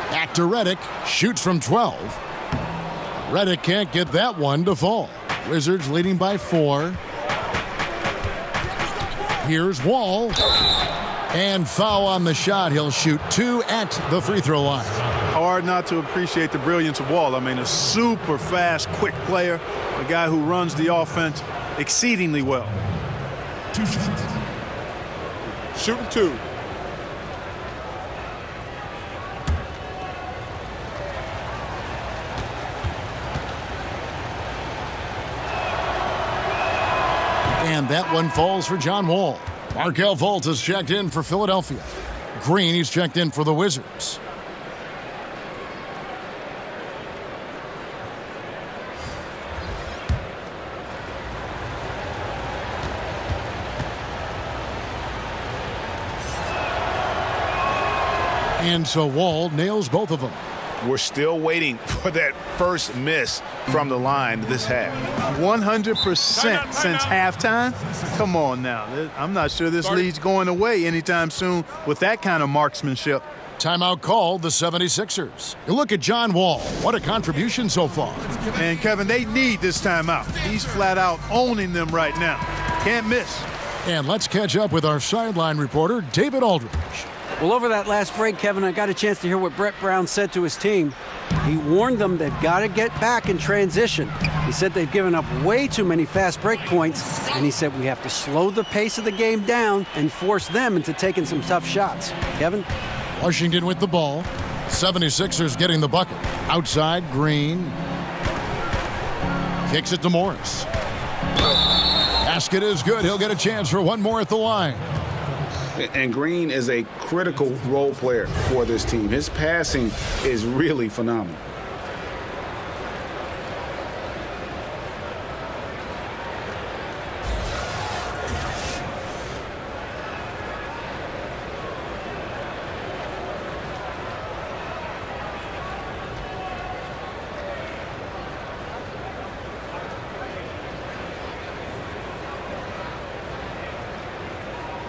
Back to Redick. Shoots from 12. Redick can't get that one to fall. Wizards leading by 4. Here's Wall. And foul on the shot. He'll shoot 2 at the free throw line. Hard not to appreciate the brilliance of Wall. I mean, a super fast, quick player. A guy who runs the offense exceedingly well. 2 shots. Shooting 2. And that one falls for John Wall. Markelle Fultz has checked in for Philadelphia. Green, he's checked in for the Wizards. And so Wall nails both of them. We're still waiting for that first miss from the line this half. 100% since halftime? Come on now. I'm not sure this lead's going away anytime soon with that kind of marksmanship. Timeout called the 76ers. You look at John Wall. What a contribution so far. And, Kevin, they need this timeout. He's flat out owning them right now. Can't miss. And let's catch up with our sideline reporter, David Aldridge. Well, over that last break, Kevin, I got a chance to hear what Brett Brown said to his team. He warned them they've got to get back in transition. He said they've given up way too many fast break points, and he said we have to slow the pace of the game down and force them into taking some tough shots. Kevin? Washington with the ball. 76ers getting the bucket. Outside, Green. Kicks it to Morris. Basket is good. He'll get a chance for one more at the line. And Green is a critical role player for this team. His passing is really phenomenal.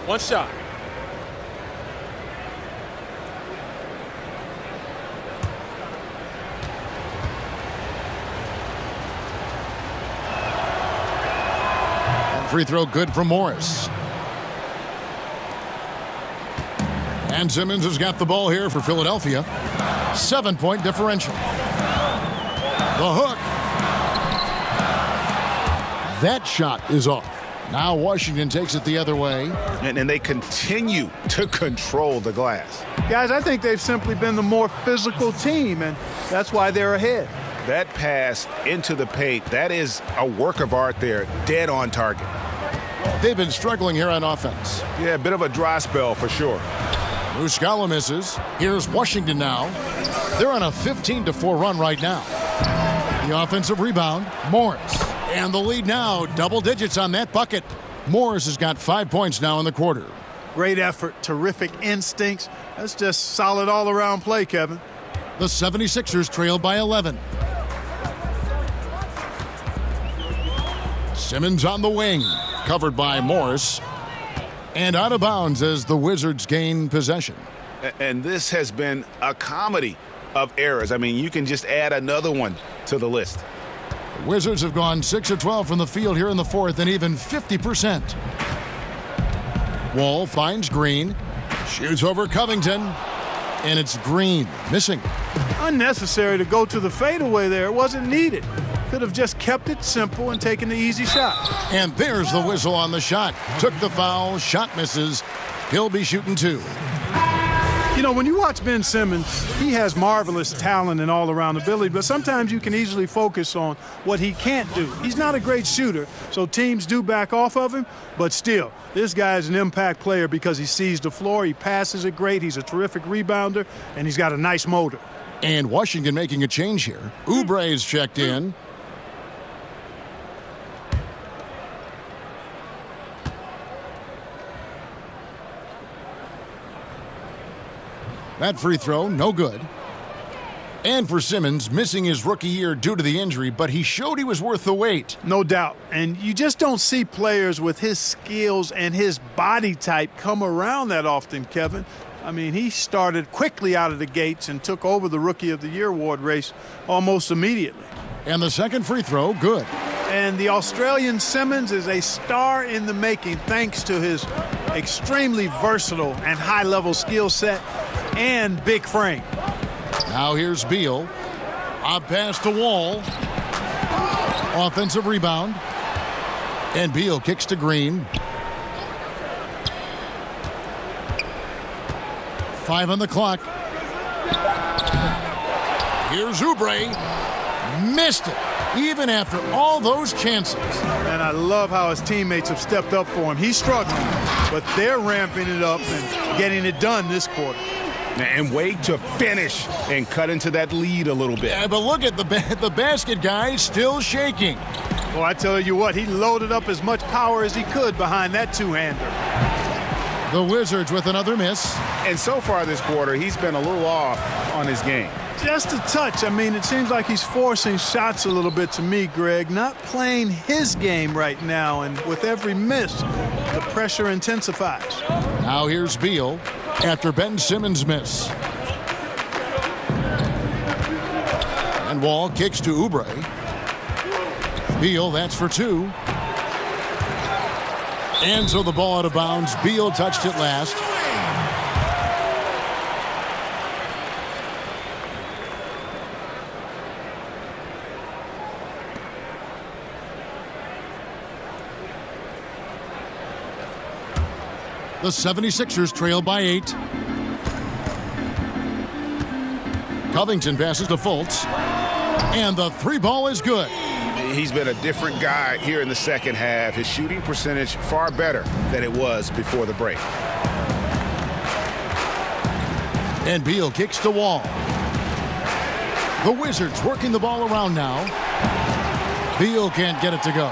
One shot. And free throw good for Morris. And Simmons has got the ball here for Philadelphia. 7-point differential. The hook. That shot is off. Now Washington takes it the other way. And they continue to control the glass. Guys, I think they've simply been the more physical team, and that's why they're ahead. That pass into the paint, that is a work of art there, dead on target. They've been struggling here on offense. Yeah, a bit of a dry spell for sure. Muscala misses. Here's Washington now. They're on a 15-4 run right now. The offensive rebound, Morris. And the lead now, double digits on that bucket. Morris has got 5 points now in the quarter. Great effort, terrific instincts. That's just solid all-around play, Kevin. The 76ers trail by 11. Simmons on the wing, covered by Morris. And out of bounds as the Wizards gain possession. And this has been a comedy of errors. I mean, you can just add another one to the list. The Wizards have gone 6 of 12 from the field here in the fourth and even 50%. Wall finds Green, shoots over Covington, and it's Green missing. Unnecessary to go to the fadeaway there. It wasn't needed. Could have just kept it simple and taken the easy shot. And there's the whistle on the shot. Took the foul, shot misses. He'll be shooting 2. You know, when you watch Ben Simmons, he has marvelous talent and all-around ability, but sometimes you can easily focus on what he can't do. He's not a great shooter, so teams do back off of him, but still, this guy is an impact player because he sees the floor, he passes it great, he's a terrific rebounder, and he's got a nice motor. And Washington making a change here. Oubre is checked in. That free throw, no good. And for Simmons, missing his rookie year due to the injury, but he showed he was worth the wait. No doubt. And you just don't see players with his skills and his body type come around that often, Kevin. I mean, he started quickly out of the gates and took over the Rookie of the Year award race almost immediately. And the second free throw, good. And the Australian Simmons is a star in the making thanks to his extremely versatile and high-level skill set and big frame. Now here's Beal. Up past the Wall. Offensive rebound. And Beal kicks to Green. 5 on the clock. Here's Oubre. Missed it, even after all those chances. And I love how his teammates have stepped up for him. He's struggling, but they're ramping it up and getting it done this quarter. And wait to finish and cut into that lead a little bit. Yeah, but look at the basket guy still shaking. Well, I tell you what, he loaded up as much power as he could behind that two-hander. The Wizards with another miss. And so far this quarter, he's been a little off on his game. Just a touch. I mean, it seems like he's forcing shots a little bit to me, Greg. Not playing his game right now, and with every miss, the pressure intensifies. Now here's Beal after Ben Simmons' miss. And Wall kicks to Oubre. Beal, that's for 2. And so the ball out of bounds. Beal touched it last. The 76ers trail by 8. Covington passes to Fultz. And the 3 ball is good. He's been a different guy here in the second half. His shooting percentage far better than it was before the break. And Beal kicks to Wall. The Wizards working the ball around now. Beal can't get it to go.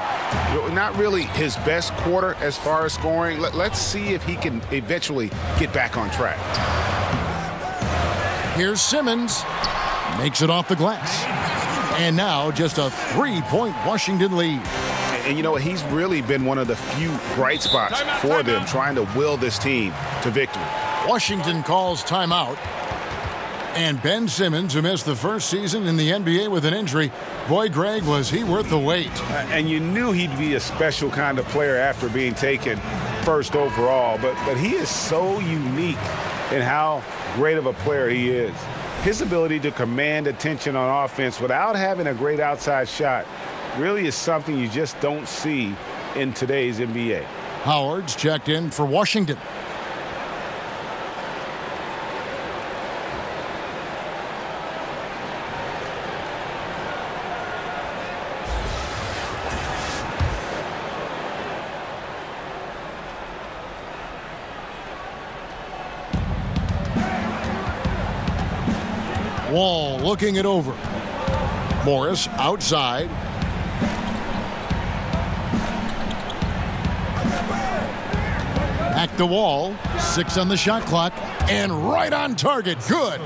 Not really his best quarter as far as scoring. Let's see if he can eventually get back on track. Here's Simmons. Makes it off the glass. And now just a 3-point Washington lead. And you know, he's really been one of the few bright spots for them, trying to will this team to victory. Washington calls timeout. And Ben Simmons, who missed the first season in the NBA with an injury, boy, Greg, was he worth the wait. And you knew he'd be a special kind of player after being taken first overall. But he is so unique in how great of a player he is. His ability to command attention on offense without having a great outside shot really is something you just don't see in today's NBA. Howard's checked in for Washington. Wall looking it over. Morris outside. Back to Wall. 6 on the shot clock. And right on target. Good.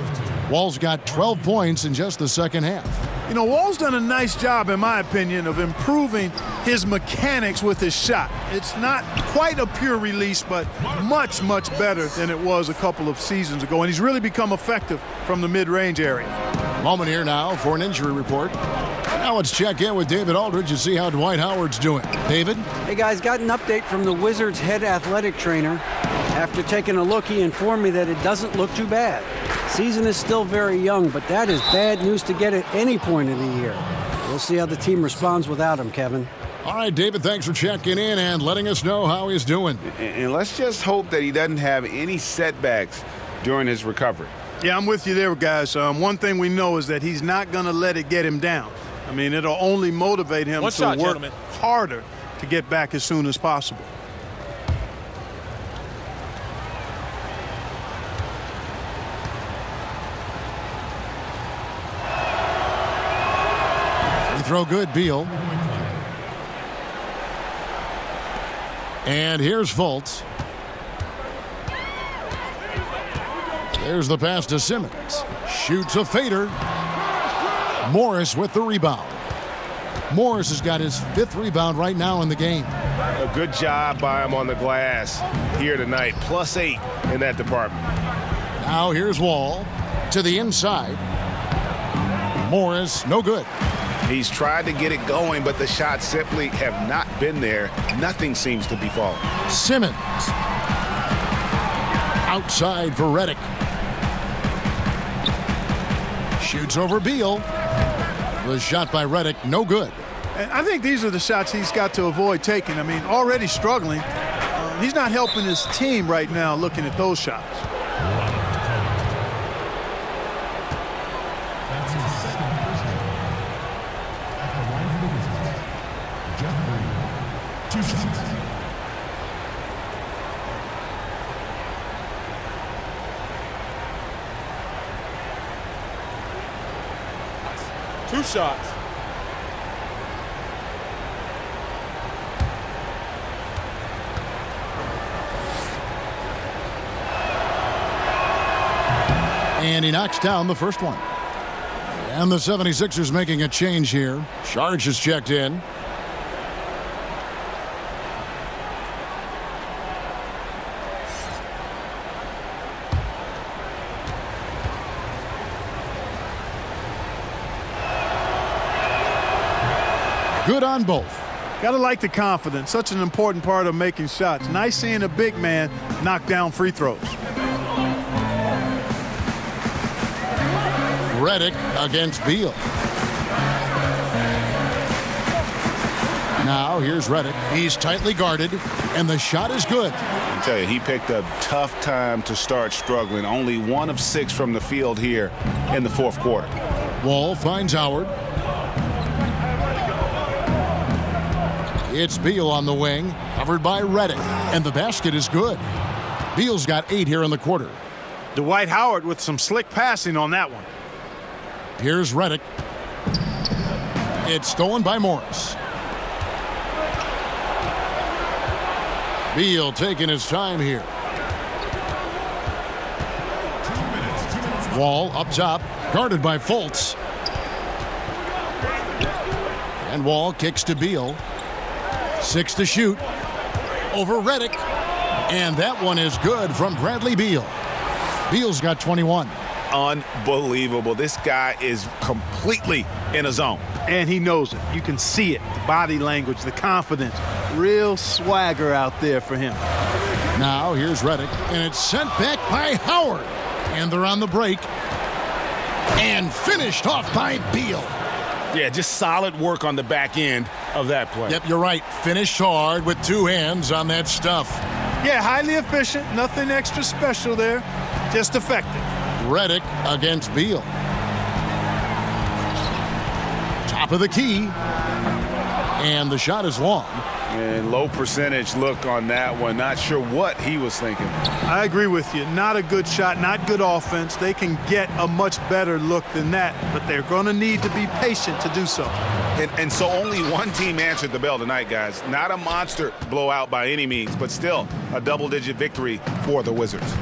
Wall's got 12 points in just the second half. You know, Wall's done a nice job, in my opinion, of improving his mechanics with his shot. It's not quite a pure release, but much, much better than it was a couple of seasons ago. And he's really become effective from the mid-range area. Moment here now for an injury report. Now let's check in with David Aldridge and see how Dwight Howard's doing. David? Hey, guys, got an update from the Wizards' head athletic trainer. After taking a look, he informed me that it doesn't look too bad. Season is still very young, but that is bad news to get at any point of the year. We'll see how the team responds without him, Kevin. All right, David, thanks for checking in and letting us know how he's doing. And let's just hope that he doesn't have any setbacks during his recovery. Yeah, I'm with you there, guys. One thing we know is that he's not going to let it get him down. I mean, it'll only motivate him to work harder to get back as soon as possible. Throw good, Beal. And here's Fultz. There's the pass to Simmons. Shoots a fader. Morris with the rebound. Morris has got his 5th rebound right now in the game. A good job by him on the glass here tonight. +8 in that department. Now here's Wall to the inside. Morris, no good. He's tried to get it going, but the shots simply have not been there. Nothing seems to be falling. Simmons. Outside for Redick. Shoots over Beal. The shot by Redick, no good. And I think these are the shots he's got to avoid taking. I mean, already struggling. He's not helping his team right now looking at those shots. Two shots. And he knocks down the first one. And the 76ers making a change here. Charge is checked in. Good on both. Gotta like the confidence. Such an important part of making shots. Nice seeing a big man knock down free throws. Redick against Beal. Now here's Redick. He's tightly guarded, and the shot is good. I tell you, he picked a tough time to start struggling. Only 1 of 6 from the field here in the 4th quarter. Wall finds Howard. It's Beal on the wing, covered by Redick, and the basket is good. Beal's got 8 here in the quarter. Dwight Howard with some slick passing on that one. Here's Redick. It's stolen by Morris. Beal taking his time here. Wall up top, guarded by Fultz. And Wall kicks to Beal. 6 to shoot. Over Redick. And that one is good from Bradley Beal. Beal's got 21. Unbelievable. This guy is completely in a zone. And he knows it. You can see it. The body language, the confidence. Real swagger out there for him. Now here's Redick, and it's sent back by Howard. And they're on the break. And finished off by Beal. Yeah, just solid work on the back end of that play. Yep, you're right. Finished hard with 2 hands on that stuff. Yeah, highly efficient. Nothing extra special there. Just effective. Redick against Beal. Top of the key. And the shot is long. And low percentage look on that one. Not sure what he was thinking. I agree with you. Not a good shot, not good offense. They can get a much better look than that, but they're going to need to be patient to do so. And so only one team answered the bell tonight, guys. Not a monster blowout by any means, but still a double-digit victory for the Wizards.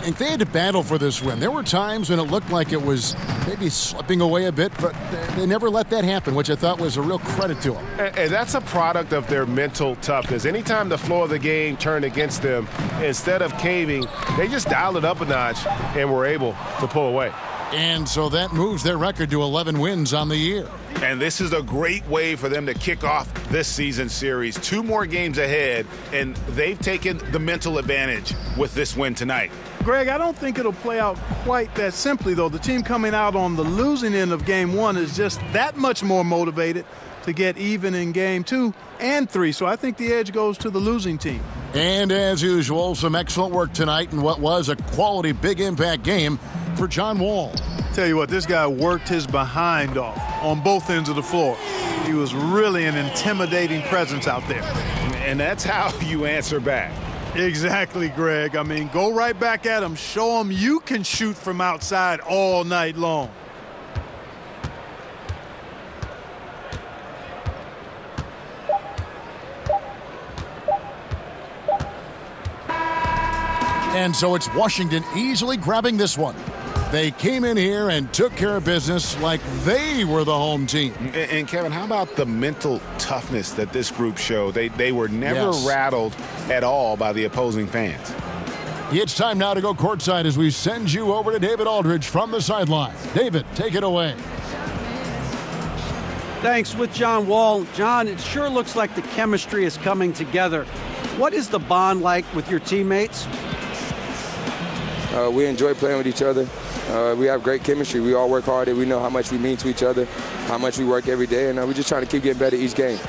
And they had to battle for this win. There were times when it looked like it was maybe slipping away a bit, but they never let that happen, which I thought was a real credit to them. And that's a product of their mental toughness. Anytime the floor of the game turned against them, instead of caving, they just dialed it up a notch and were able to pull away. And so that moves their record to 11 wins on the year. And this is a great way for them to kick off this season series. 2 more games ahead, and they've taken the mental advantage with this win tonight. Greg, I don't think it'll play out quite that simply, though. The team coming out on the losing end of Game 1 is just that much more motivated to get even in Game 2 and 3. So I think the edge goes to the losing team. And as usual, some excellent work tonight in what was a quality big impact game for John Wall. Tell you what, this guy worked his behind off on both ends of the floor. He was really an intimidating presence out there. And that's how you answer back. Exactly, Greg. I mean, go right back at him. Show him you can shoot from outside all night long. And so it's Washington easily grabbing this one. They came in here and took care of business like they were the home team. And Kevin, how about the mental toughness that this group showed? They were never rattled at all by the opposing fans. It's time now to go courtside as we send you over to David Aldridge from the sideline. David, take it away. Thanks. With John Wall. John, it sure looks like the chemistry is coming together. What is the bond like with your teammates? We enjoy playing with each other. We have great chemistry. We all work hard, and we know how much we mean to each other, how much we work every day, and we're just trying to keep getting better each game.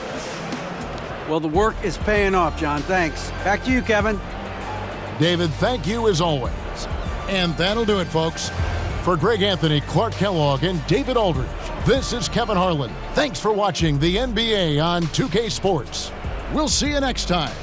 Well, the work is paying off, John. Thanks. Back to you, Kevin. David, thank you as always. And that'll do it, folks. For Greg Anthony, Clark Kellogg, and David Aldridge, this is Kevin Harlan. Thanks for watching the NBA on 2K Sports. We'll see you next time.